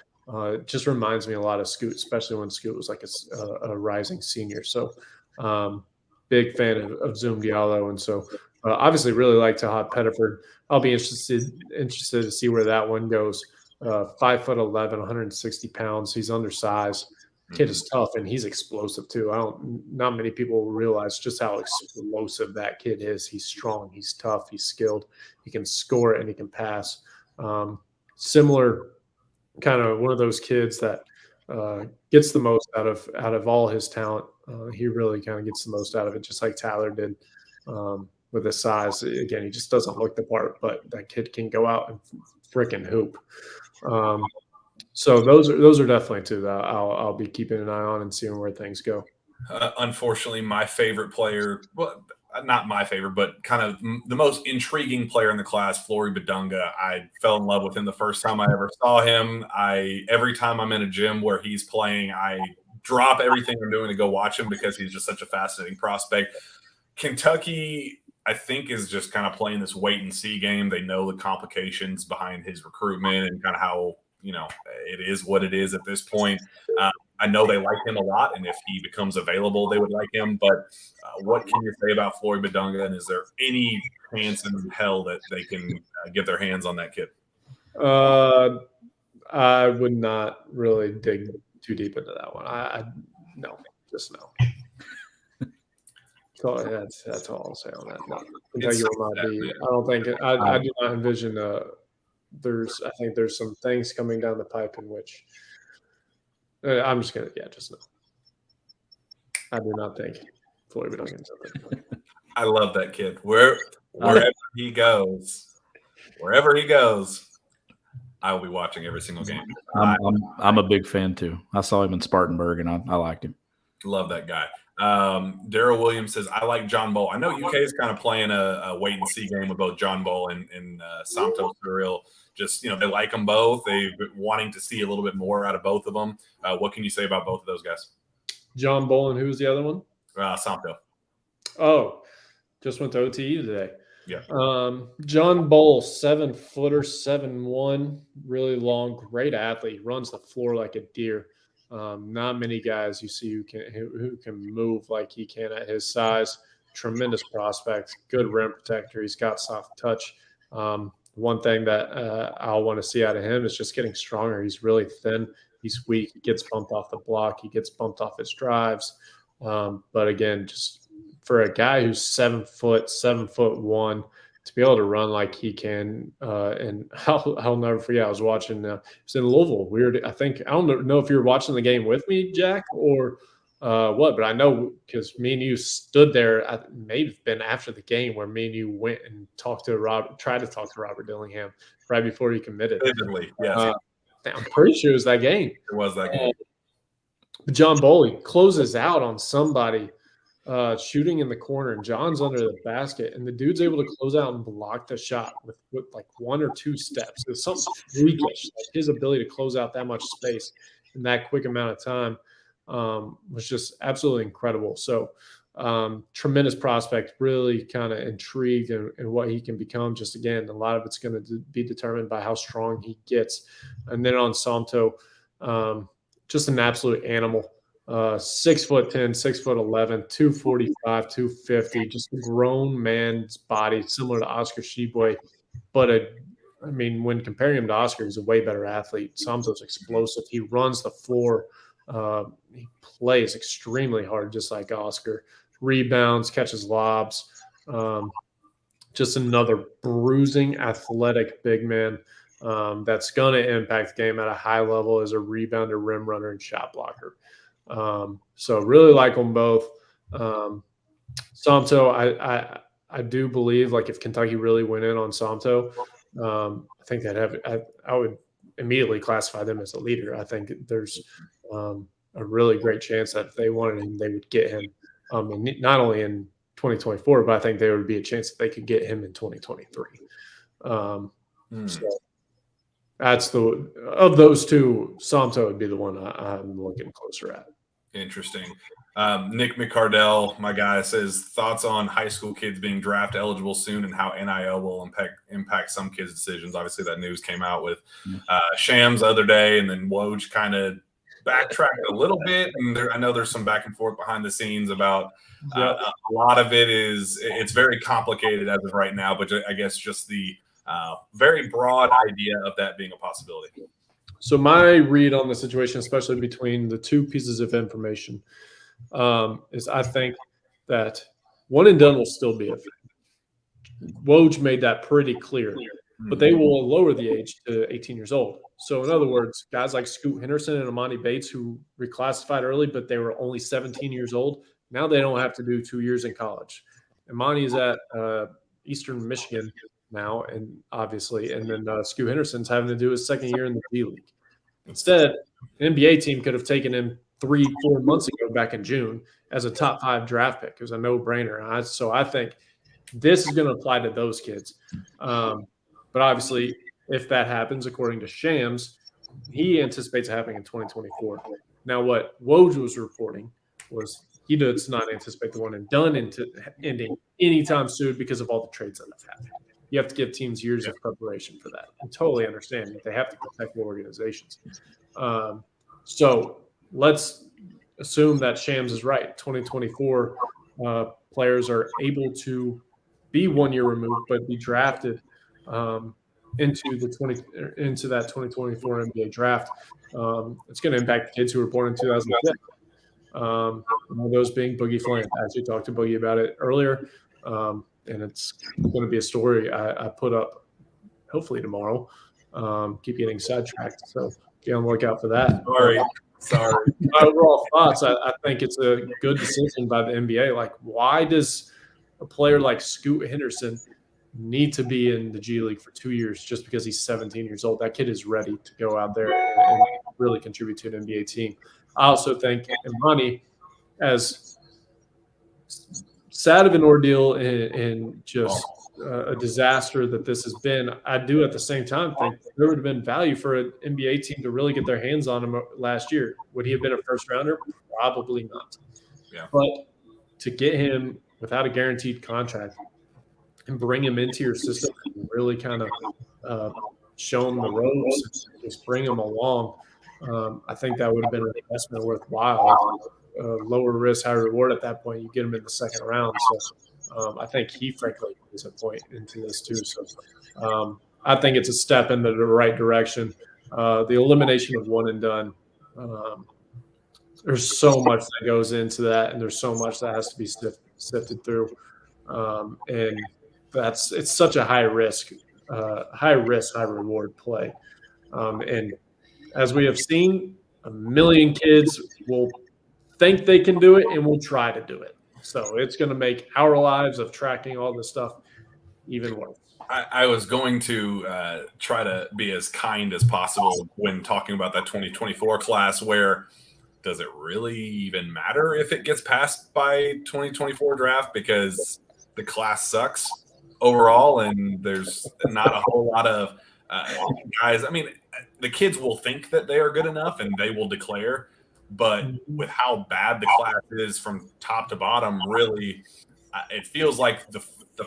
just reminds me a lot of Scoot, especially when Scoot was like a rising senior. So, big fan of Zoom Diallo, and so obviously really like Tahad Pettiford. I'll be interested to see where that one goes. 5'11", 160 pounds. He's undersized. Kid is tough and he's explosive too. Not many people realize just how explosive that kid is. He's strong, he's tough, he's skilled. He can score and he can pass. Similar kind of one of those kids that gets the most out of all his talent. He really kind of gets the most out of it, just like Tyler did with his size. Again, he just doesn't look the part, but that kid can go out and freaking hoop. So those are definitely two that I'll be keeping an eye on and seeing where things go. Unfortunately, my favorite player, well, not my favorite, but kind of the most intriguing player in the class, Flory Badunga. I fell in love with him the first time I ever saw him. Every time I'm in a gym where he's playing, I drop everything I'm doing to go watch him because he's just such a fascinating prospect. Kentucky, I think, is just kind of playing this wait and see game. They know the complications behind his recruitment and kind of how, it is what it is at this point. I know they like him a lot, and if he becomes available, they would like him. But what can you say about Flory Badunga, and is there any chance in hell that they can get their hands on that kid? I would not really dig too deep into that one. No. So that's all I'll say on that. No, Kentucky will not be. I don't think. I do not envision. I think there's some things coming down the pipe in which I'm just gonna. Yeah, just no. I do not think Flory Badunga. I love that kid. Wherever he goes, I will be watching every single game. I'm a big fan too. I saw him in Spartanburg and I liked him. Love that guy. Daryl Williams says, I like John Bol. I know UK is kind of playing a wait and see game with both John Bol and Santos Surreal. Just, they like them both. They've been wanting to see a little bit more out of both of them. What can you say about both of those guys? John Bol and who was the other one? Santos. Oh, just went to OTE today. Yeah. John Bol, 7-footer, 7'1", really long, great athlete. Runs the floor like a deer. Not many guys you see who can move like he can at his size. Tremendous prospect, good rim protector. He's got soft touch. One thing that I'll want to see out of him is just getting stronger. He's really thin. He's weak. He gets bumped off the block. He gets bumped off his drives. But again, just for a guy who's 7 foot, 7'1", to be able to run like he can, and I'll never forget. I was watching. It was in Louisville. I don't know if you were watching the game with me, Jack, or what, but I know because me and you stood there. It may have been after the game where me and you went and tried to talk to Robert Dillingham right before he committed. Vividly, yes. I'm pretty sure it was that game. It was that game. John Bol closes out on somebody shooting in the corner, and John's under the basket, and the dude's able to close out and block the shot with like 1 or 2 steps. It's something freakish. Like his ability to close out that much space in that quick amount of time was just absolutely incredible. So tremendous prospect, really kind of intrigued in what he can become. Just again, a lot of it's going to be determined by how strong he gets. And then on Santo, just an absolute animal. 6'10", 6'11", 245, 250, just a grown man's body, similar to Oscar Sheboy. But when comparing him to Oscar, he's a way better athlete. Santo's explosive. He runs the floor. He plays extremely hard, just like Oscar. Rebounds, catches lobs. Just another bruising, athletic big man that's going to impact the game at a high level as a rebounder, rim runner, and shot blocker. So really like them both. Santo, I do believe, like, if Kentucky really went in on Santo, I think I would immediately classify them as a leader. I think there's a really great chance that if they wanted him, they would get him. And not only in 2024, but I think there would be a chance that they could get him in 2023. So that's of those two, Santo would be the one I'm looking closer at. Interesting. Nick McCardell, my guy, says thoughts on high school kids being draft eligible soon and how NIL will impact some kids' decisions. Obviously, that news came out with Shams the other day, and then Woj kind of backtracked a little bit. And I know there's some back and forth behind the scenes about a lot of it's very complicated as of right now, but I guess just the very broad idea of that being a possibility. So my read on the situation, especially between the two pieces of information, is I think that one and done will still be a thing. Woj made that pretty clear, but they will lower the age to 18 years old. So in other words, guys like Scoot Henderson and Amani Bates, who reclassified early, but they were only 17 years old, now they don't have to do 2 years in college. Amani is at Eastern Michigan now, and obviously, and then Scoot Henderson's having to do his second year in the G League. Instead, an NBA team could have taken him 3-4 months ago, back in June, as a top 5 draft pick. It was a no-brainer. So I think this is going to apply to those kids. But obviously, if that happens, according to Shams, he anticipates it happening in 2024. Now, what Woj was reporting was he does not anticipate the one and done ending anytime soon because of all the trades that have happened. You have to give teams years of preparation for that. I totally understand that they have to protect their organizations. So let's assume that Shams is right. 2024 players are able to be 1 year removed, but be drafted into that 2024 NBA draft. It's going to impact the kids who were born in 2006. One of those being Boogie Flint. I actually talked to Boogie about it earlier. And it's going to be a story I put up hopefully tomorrow. Keep getting sidetracked, so be on the lookout for that. Sorry. My overall thoughts, I think it's a good decision by the NBA. Like, why does a player like Scoot Henderson need to be in the G League for 2 years just because he's 17 years old? That kid is ready to go out there and really contribute to an NBA team. I also think Imani, as sad of an ordeal and just a disaster that this has been, I do at the same time think there would have been value for an NBA team to really get their hands on him last year. Would he have been a first rounder? Probably not. Yeah. But to get him without a guaranteed contract and bring him into your system and really kind of show him the ropes, just bring him along, I think that would have been an investment worthwhile. Lower risk, high reward at that point. You get him in the second round. So I think he, frankly, is a point into this too. So I think it's a step in the right direction. The elimination of one and done, there's so much that goes into that, and there's so much that has to be sifted through. And it's such a high risk, high reward play. And as we have seen, a million kids will think they can do it and will try to do it. So it's going to make our lives of tracking all this stuff even worse. I was going to try to be as kind as possible when talking about that 2024 class, where does it really even matter if it gets passed by 2024 draft, because the class sucks overall and there's not a whole lot of guys. I mean, the kids will think that they are good enough and they will declare, but with how bad the class is from top to bottom, really, it feels like the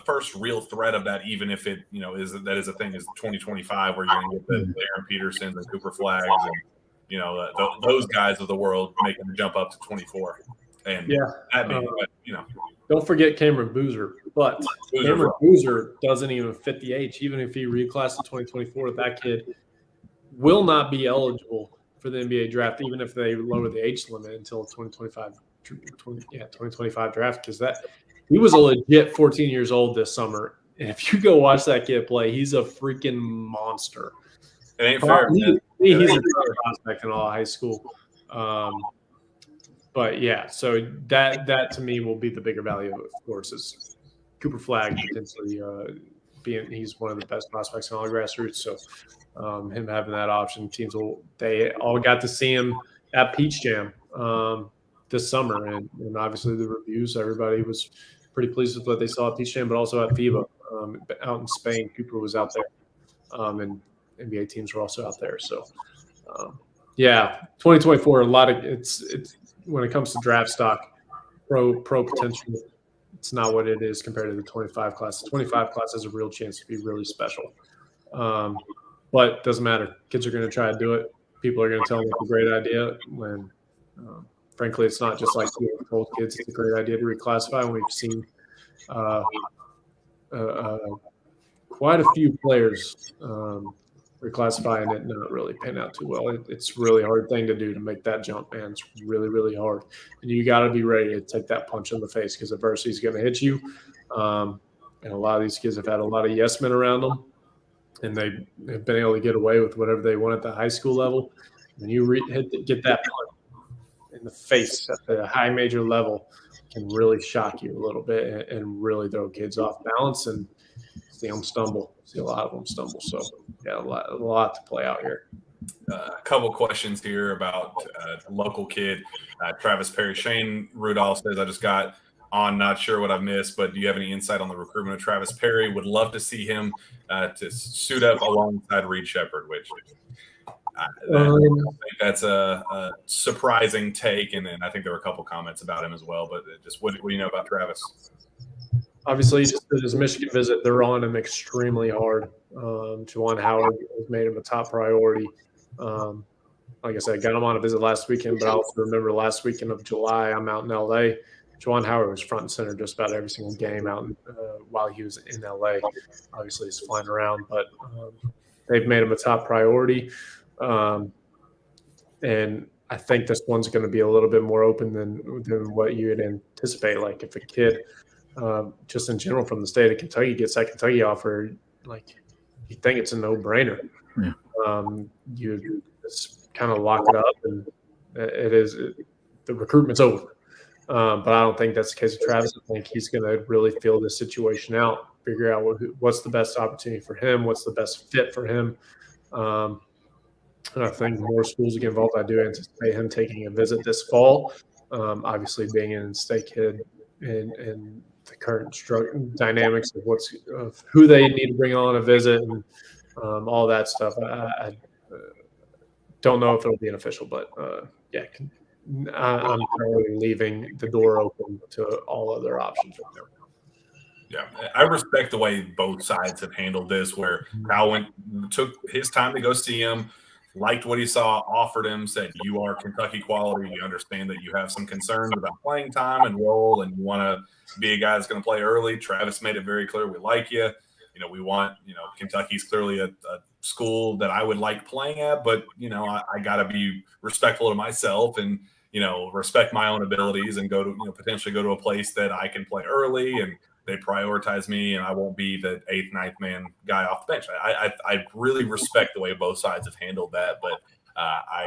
first real threat of that, even if it, is a thing, is 2025, where you're going to get the Aaron Petersons and Cooper Flags and, those guys of the world making the jump up to 24. And don't forget Cameron Boozer, but Cameron Boozer doesn't even fit the age. Even if he reclassed to 2024, that kid will not be eligible for the NBA draft, even if they lower the age limit until 2025 draft, because he was a legit 14 years old this summer. And if you go watch that kid play, he's a freaking monster. It ain't fair. He's a prospect in all high school. But yeah, so that to me will be the bigger value, of course, is Cooper Flag potentially he's one of the best prospects in all grassroots. So him having that option, they all got to see him at Peach Jam this summer, and obviously the reviews, everybody was pretty pleased with what they saw at Peach Jam, but also at FIBA out in Spain. Cooper was out there, and NBA teams were also out there. So 2024, a lot of it's when it comes to draft stock, pro potential, it's not what it is compared to the 25 class. The 25 class has a real chance to be really special. But it doesn't matter. Kids are going to try to do it. People are going to tell them it's a great idea when, frankly, it's not just like told kids it's a great idea to reclassify. And we've seen quite a few players reclassify and it not really pan out too well. It's a really hard thing to do, to make that jump, man. It's really, really hard. And you got to be ready to take that punch in the face, because adversity is going to hit you. And a lot of these kids have had a lot of yes men around them, and they've been able to get away with whatever they want at the high school level. When you get that punch in the face at the high major level, can really shock you a little bit and really throw kids off balance and see them stumble. See a lot of them stumble. So, yeah, a lot to play out here. A couple questions here about local kid, Travis Perry. Shane Rudolph says, I just got on, not sure what I've missed, but do you have any insight on the recruitment of Travis Perry? Would love to see him to suit up alongside Reed Shepherd, which I think that's a surprising take. And then I think there were a couple comments about him as well. But just what do you know about Travis? Obviously, he just did his Michigan visit. They're on him extremely hard. Juwan Howard has made him a top priority. Like I said, got him on a visit last weekend, but I also remember last weekend of July, I'm out in L.A. Juwan Howard was front and center just about every single game out while he was in L.A. Obviously, he's flying around, but they've made him a top priority. And I think this one's going to be a little bit more open than what you would anticipate. Like if a kid – just in general from the state of Kentucky gets that Kentucky offer, like you think it's a no-brainer. Yeah. You just kind of lock it up, and the recruitment's over. But I don't think that's the case with Travis. I think he's going to really feel this situation out, figure out what's the best opportunity for him, what's the best fit for him. And I think more schools will get involved. I do anticipate him taking a visit this fall. Obviously, being an in-state kid and the current dynamics of who they need to bring on a visit and all that stuff. I don't know if it'll be an official, but I'm probably leaving the door open to all other options right now. Yeah, I respect the way both sides have handled this, where Kyle took his time to go see him, liked what he saw, offered him, said, you are Kentucky quality. You understand that you have some concerns about playing time and role, and you want to be a guy that's going to play early. Travis made it very clear, we like you. We want, Kentucky's clearly a school that I would like playing at, but, I got to be respectful to myself and, respect my own abilities and go to, potentially go to a place that I can play early and they prioritize me and I won't be the 8th, 9th man guy off the bench. I really respect the way both sides have handled that, but I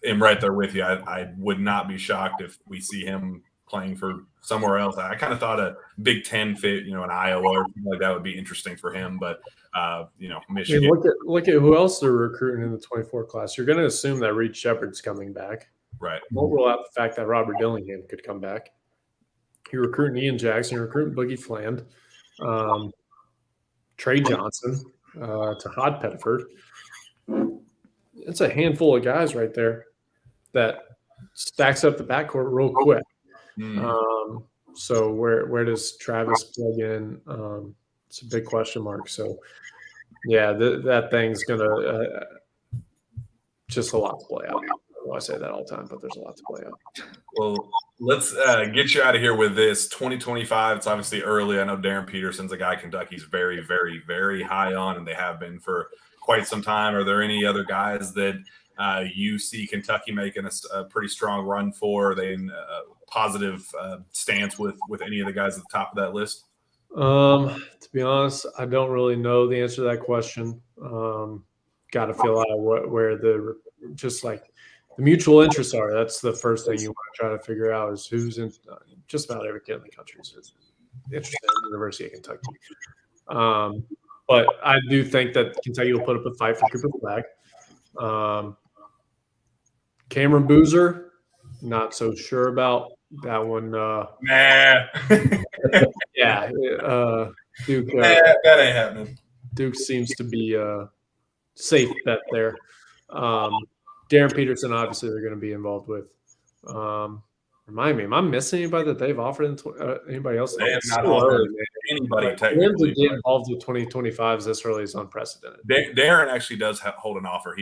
am right there with you. I would not be shocked if we see him playing for somewhere else. I kind of thought a Big Ten fit, an Iowa or something like that would be interesting for him, but Michigan. I mean, look at who else they're recruiting in the 24 class. You're going to assume that Reed Shepherd's coming back. Right. Won't rule out the fact that Robert Dillingham could come back. You're recruiting Ian Jackson. You're recruiting Boogie Fland, Trey Johnson, to Hod Pettiford. It's a handful of guys right there that stacks up the backcourt real quick. So where does Travis plug in? It's a big question mark. So, yeah, that thing's going to just a lot to play out. Well, I say that all the time, but there's a lot to play out. Well, let's get you out of here with this. 2025, it's obviously early. I know Darren Peterson's a guy Kentucky's very, very, very high on, and they have been for quite some time. Are there any other guys that you see Kentucky making a pretty strong run for? Are they in a positive stance with any of the guys at the top of that list? To be honest, I don't really know the answer to that question. Got to feel out where the mutual interests are. That's the first thing you want to try to figure out is who's in just about every kid in the country is interested in the University of Kentucky. But I do think that Kentucky will put up a fight for Cooper Flag. Cameron Boozer, not so sure about that one. Nah. Yeah. Duke. That ain't happening. Duke seems to be a safe bet there. Darren Peterson, obviously, they're going to be involved with. Remind me, am I missing anybody that they've offered? Anybody else? They have not offered anybody technically. To get involved with 2025s this early is unprecedented. Darren actually does hold an offer.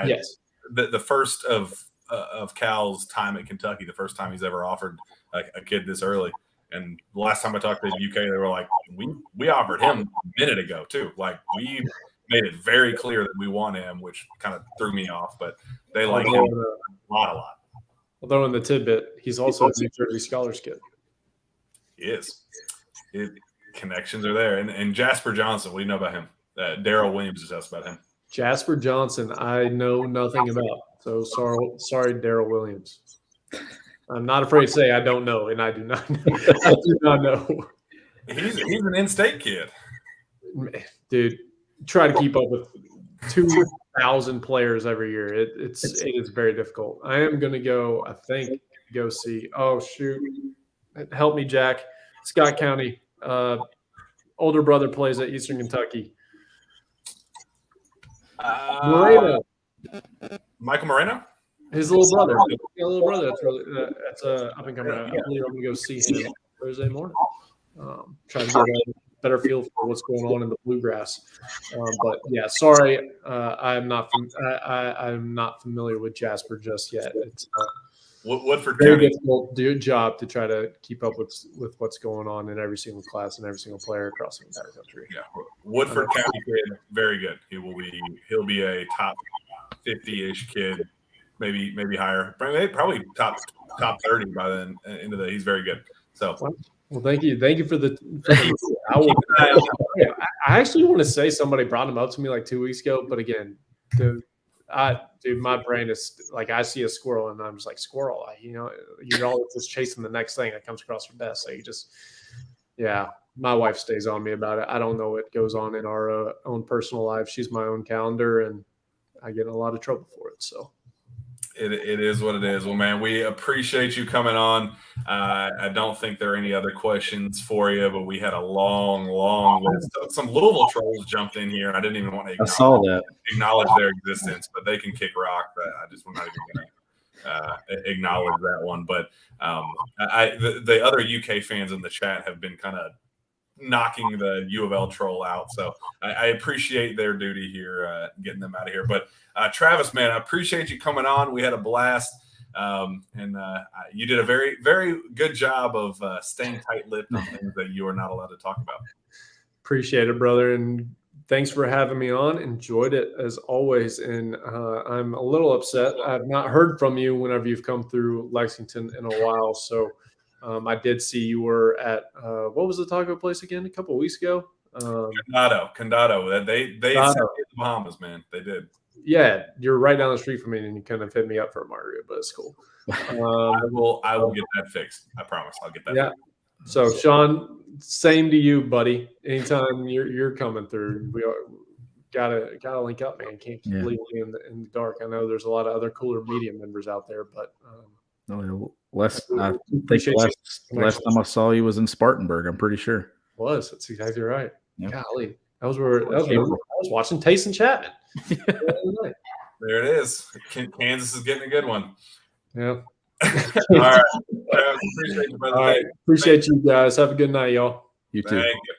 Yes. The first of Cal's time at Kentucky, the first time he's ever offered a kid this early. And the last time I talked to the UK, they were like, we offered him a minute ago too. Like we made it very clear that we want him, which kind of threw me off. But they like him a lot. Although in the tidbit, he's also a New Jersey Scholars kid. He is. Connections are there. And Jasper Johnson, what do you know about him? Daryl Williams just asked about him. Jasper Johnson, I know nothing about. So sorry, Daryl Williams. I'm not afraid to say I don't know, and I do not know. I do not know. He's an in-state kid. Dude, try to keep up with 2,000 players every year. It is very difficult. I am going to go see. Oh, shoot. Help me, Jack. Scott County. Older brother plays at Eastern Kentucky. Moreno. Michael Moreno? His little brother. That's up and coming. I believe I'm going to go see him Thursday morning. Try to get a better feel for what's going on in the bluegrass. But yeah, sorry, I'm not familiar with Jasper just yet. It's Woodford very County. difficult job to try to keep up with what's going on in every single class and every single player across the entire country. Yeah, Woodford County kid, very good. He'll be a top 50-ish kid, maybe higher, probably top 30 by then. He's very good. So. Well, thank you for the. I actually want to say somebody brought him up to me like 2 weeks ago, but again, dude, my brain is like I see a squirrel and I'm just like squirrel. You're always just chasing the next thing that comes across your desk. So my wife stays on me about it. I don't know what goes on in our own personal life. She's my own calendar, and I get in a lot of trouble for it. So. It is what it is. Well, man, we appreciate you coming on. I don't think there are any other questions for you, but we had a long list. Some Louisville trolls jumped in here, and I didn't even want to acknowledge their existence, but they can kick rock. I'm not even going to acknowledge that one. But the other UK fans in the chat have been kind of knocking the U of L troll out. So I appreciate their duty here, getting them out of here. But Travis, man, I appreciate you coming on. We had a blast. And you did a very, very good job of staying tight-lipped on things that you are not allowed to talk about. Appreciate it, brother. And thanks for having me on. Enjoyed it as always. And I'm a little upset. I've not heard from you whenever you've come through Lexington in a while. So I did see you were at what was the taco place again a couple of weeks ago? Condado. They sent me to the Bahamas, man. They did. Yeah, you're right down the street from me, and you kind of hit me up for a margarita, but it's cool. I will get that fixed. I promise. I'll get that fixed. So, Sean, same to you, buddy. Anytime you're coming through, we gotta link up, man. Can't keep leaving me in the dark. I know there's a lot of other cooler media members out there, but I think last time I saw you was in Spartanburg. I'm pretty sure. That's exactly right. Yep. Golly, I was watching Taysom Chapman. There it is. Kansas is getting a good one. Yeah. All right. Appreciate you, brother. All right. Appreciate you guys. Have a good night, y'all. You too. Thank you.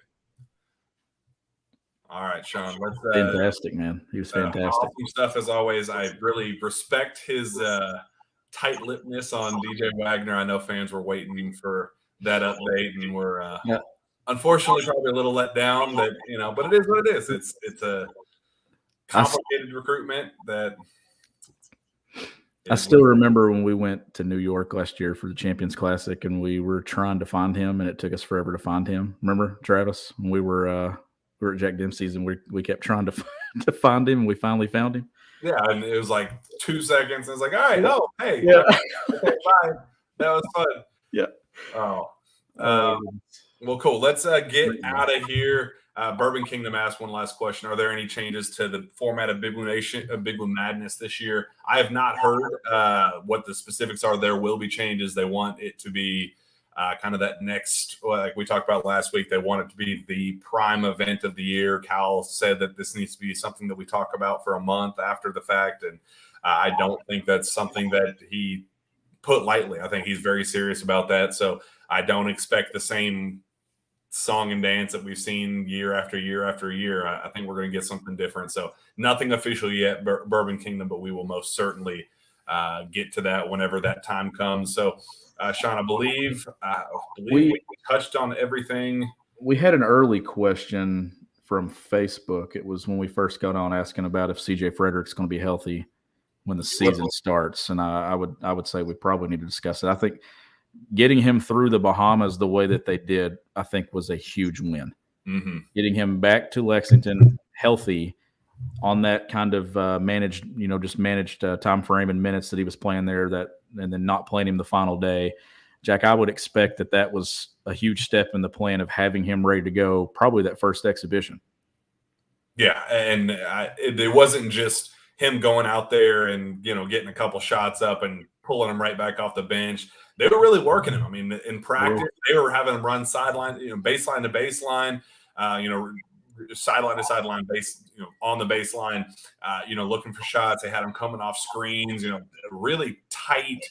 All right, Sean. Let's fantastic, man. He was fantastic. Awesome stuff as always. I really respect his tight-lippedness on DJ Wagner. I know fans were waiting for that update, and we're unfortunately probably a little let down. That but it is what it is. It's a complicated recruitment that. I still remember when we went to New York last year for the Champions Classic, and we were trying to find him, and it took us forever to find him. Remember, Travis, when we were at Jack Dempsey's, and we kept trying to find him, and we finally found him. Yeah, and it was like 2 seconds. And it's like, all right, hey, yeah, okay, bye. That was fun. Yeah. Oh, well, cool. Let's get out of here. Bourbon Kingdom asked one last question. Are there any changes to the format of Big Blue Madness this year? I have not heard what the specifics are. There will be changes. They want it to be kind of that next, like we talked about last week, they want it to be the prime event of the year. Cal said that this needs to be something that we talk about for a month after the fact. And I don't think that's something that he put lightly. I think he's very serious about that. So I don't expect the same song and dance that we've seen year after year after year. I think we're going to get something different. So nothing official yet, Bourbon Kingdom, but we will most certainly get to that whenever that time comes. So, Sean, I believe we touched on everything. We had an early question from Facebook. It was when we first got on asking about if CJ Frederick's going to be healthy when the season starts. And I would say we probably need to discuss it. I think getting him through the Bahamas the way that they did, I think, was a huge win. Mm-hmm. Getting him back to Lexington healthy on that kind of managed time frame and minutes that he was playing there, and then not playing him the final day. Jack, I would expect that was a huge step in the plan of having him ready to go, probably that first exhibition. Yeah, and it wasn't just him going out there and getting a couple shots up and pulling him right back off the bench. They were really working him. I mean, in practice, they were having him run sideline, baseline to baseline, sideline to sideline, base, on the baseline, looking for shots. They had him coming off screens, really tight,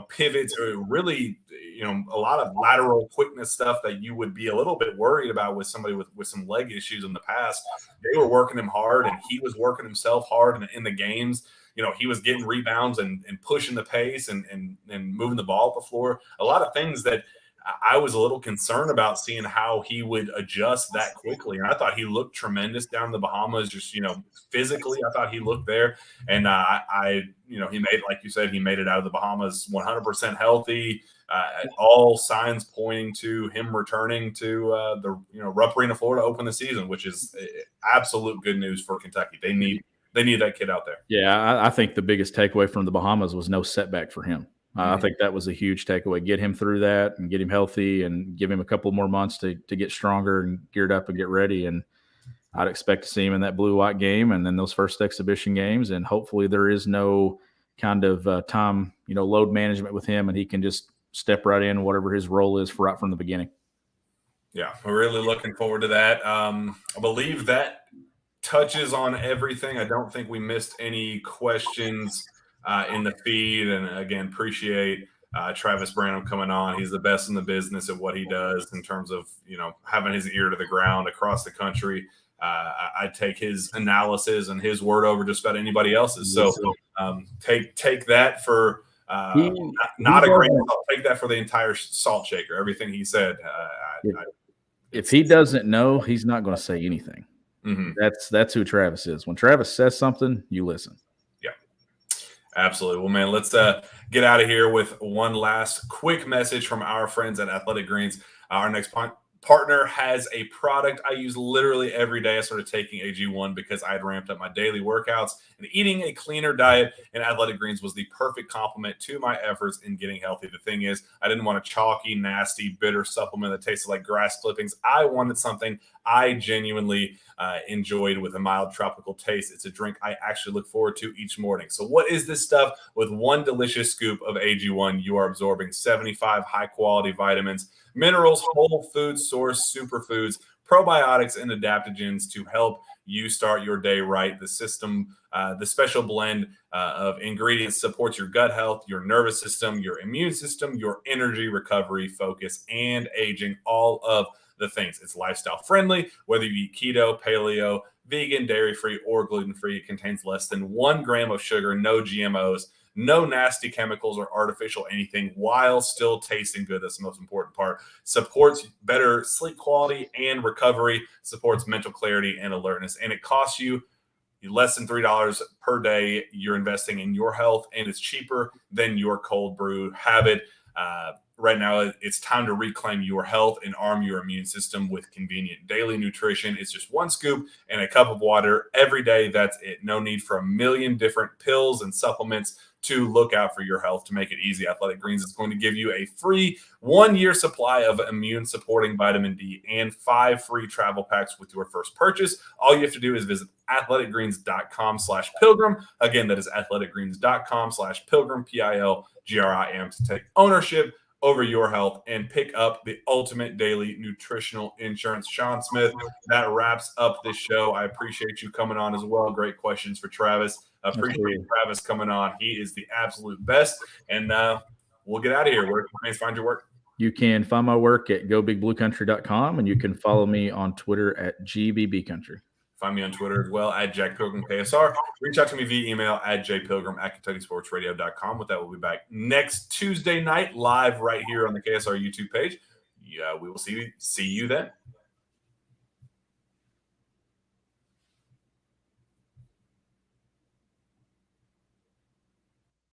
pivots, or really, a lot of lateral quickness stuff that you would be a little bit worried about with somebody with some leg issues in the past. They were working him hard, and he was working himself hard in the games. He was getting rebounds and pushing the pace and moving the ball up the floor. A lot of things that I was a little concerned about, seeing how he would adjust that quickly. And I thought he looked tremendous down in the Bahamas, just, physically. I thought he looked there. And he made, like you said, he made it out of the Bahamas 100% healthy. All signs pointing to him returning to the Rupp Arena, Florida, to open the season, which is absolute good news for Kentucky. They need that kid out there. Yeah, I think the biggest takeaway from the Bahamas was no setback for him. I think that was a huge takeaway. Get him through that and get him healthy and give him a couple more months to get stronger and geared up and get ready. And I'd expect to see him in that blue-white game and then those first exhibition games. And hopefully there is no kind of time, load management with him, and he can just step right in whatever his role is right from the beginning. Yeah, we're really looking forward to that. I believe that touches on everything. I don't think we missed any questions in the feed. And again, appreciate Travis Branham coming on. He's the best in the business at what he does in terms of, having his ear to the ground across the country. I take his analysis and his word over just about anybody else's. So take that for not a grain of salt. Take that for the entire salt shaker. Everything he said. If he doesn't know, he's not going to say anything. Mm-hmm. That's who Travis is. When Travis says something, you listen. Absolutely. Well, man, let's get out of here with one last quick message from our friends at Athletic Greens. Our next partner has a product I use literally every day. I started taking AG1 because I had ramped up my daily workouts, and eating a cleaner diet, and Athletic Greens was the perfect complement to my efforts in getting healthy. The thing is, I didn't want a chalky, nasty, bitter supplement that tasted like grass clippings. I wanted something I genuinely enjoyed with a mild tropical taste. It's a drink I actually look forward to each morning. So what is this stuff? With one delicious scoop of AG1, you are absorbing 75 high-quality vitamins, minerals, whole food source superfoods, probiotics, and adaptogens to help you start your day right. The system, the special blend of ingredients supports your gut health, your nervous system, your immune system, your energy, recovery, focus, and aging, all of the things. It's lifestyle friendly, whether you eat keto, paleo, vegan, dairy-free, or gluten-free. It contains less than 1 gram of sugar, no GMOs, no nasty chemicals or artificial anything, while still tasting good. That's the most important part. Supports better sleep quality and recovery, supports mental clarity and alertness, and it costs you less than $3 per day. You're investing in your health, and it's cheaper than your cold brew habit. Right now, it's time to reclaim your health and arm your immune system with convenient daily nutrition. It's just 1 scoop and a cup of water every day. That's it. No need for a million different pills and supplements to look out for your health. To make it easy, Athletic Greens is going to give you a free 1-year supply of immune-supporting vitamin D and 5 free travel packs with your first purchase. All you have to do is visit athleticgreens.com/pilgrim. Again, that is athleticgreens.com/pilgrim, PILGRIM, to take ownership over your health and pick up the ultimate daily nutritional insurance. Sean Smith, that wraps up this show. I appreciate you coming on as well. Great questions for Travis. Appreciate Travis coming on. He is the absolute best. And we'll get out of here. Where can fans find your work? You can find my work at gobigbluecountry.com, and you can follow me on Twitter at GBBCountry. Find me on Twitter as well at Jack Pilgrim KSR. Reach out to me via email at jpilgrim@KentuckySportsRadio.com. With that, we'll be back next Tuesday night live right here on the KSR YouTube page. Yeah, we will see you then.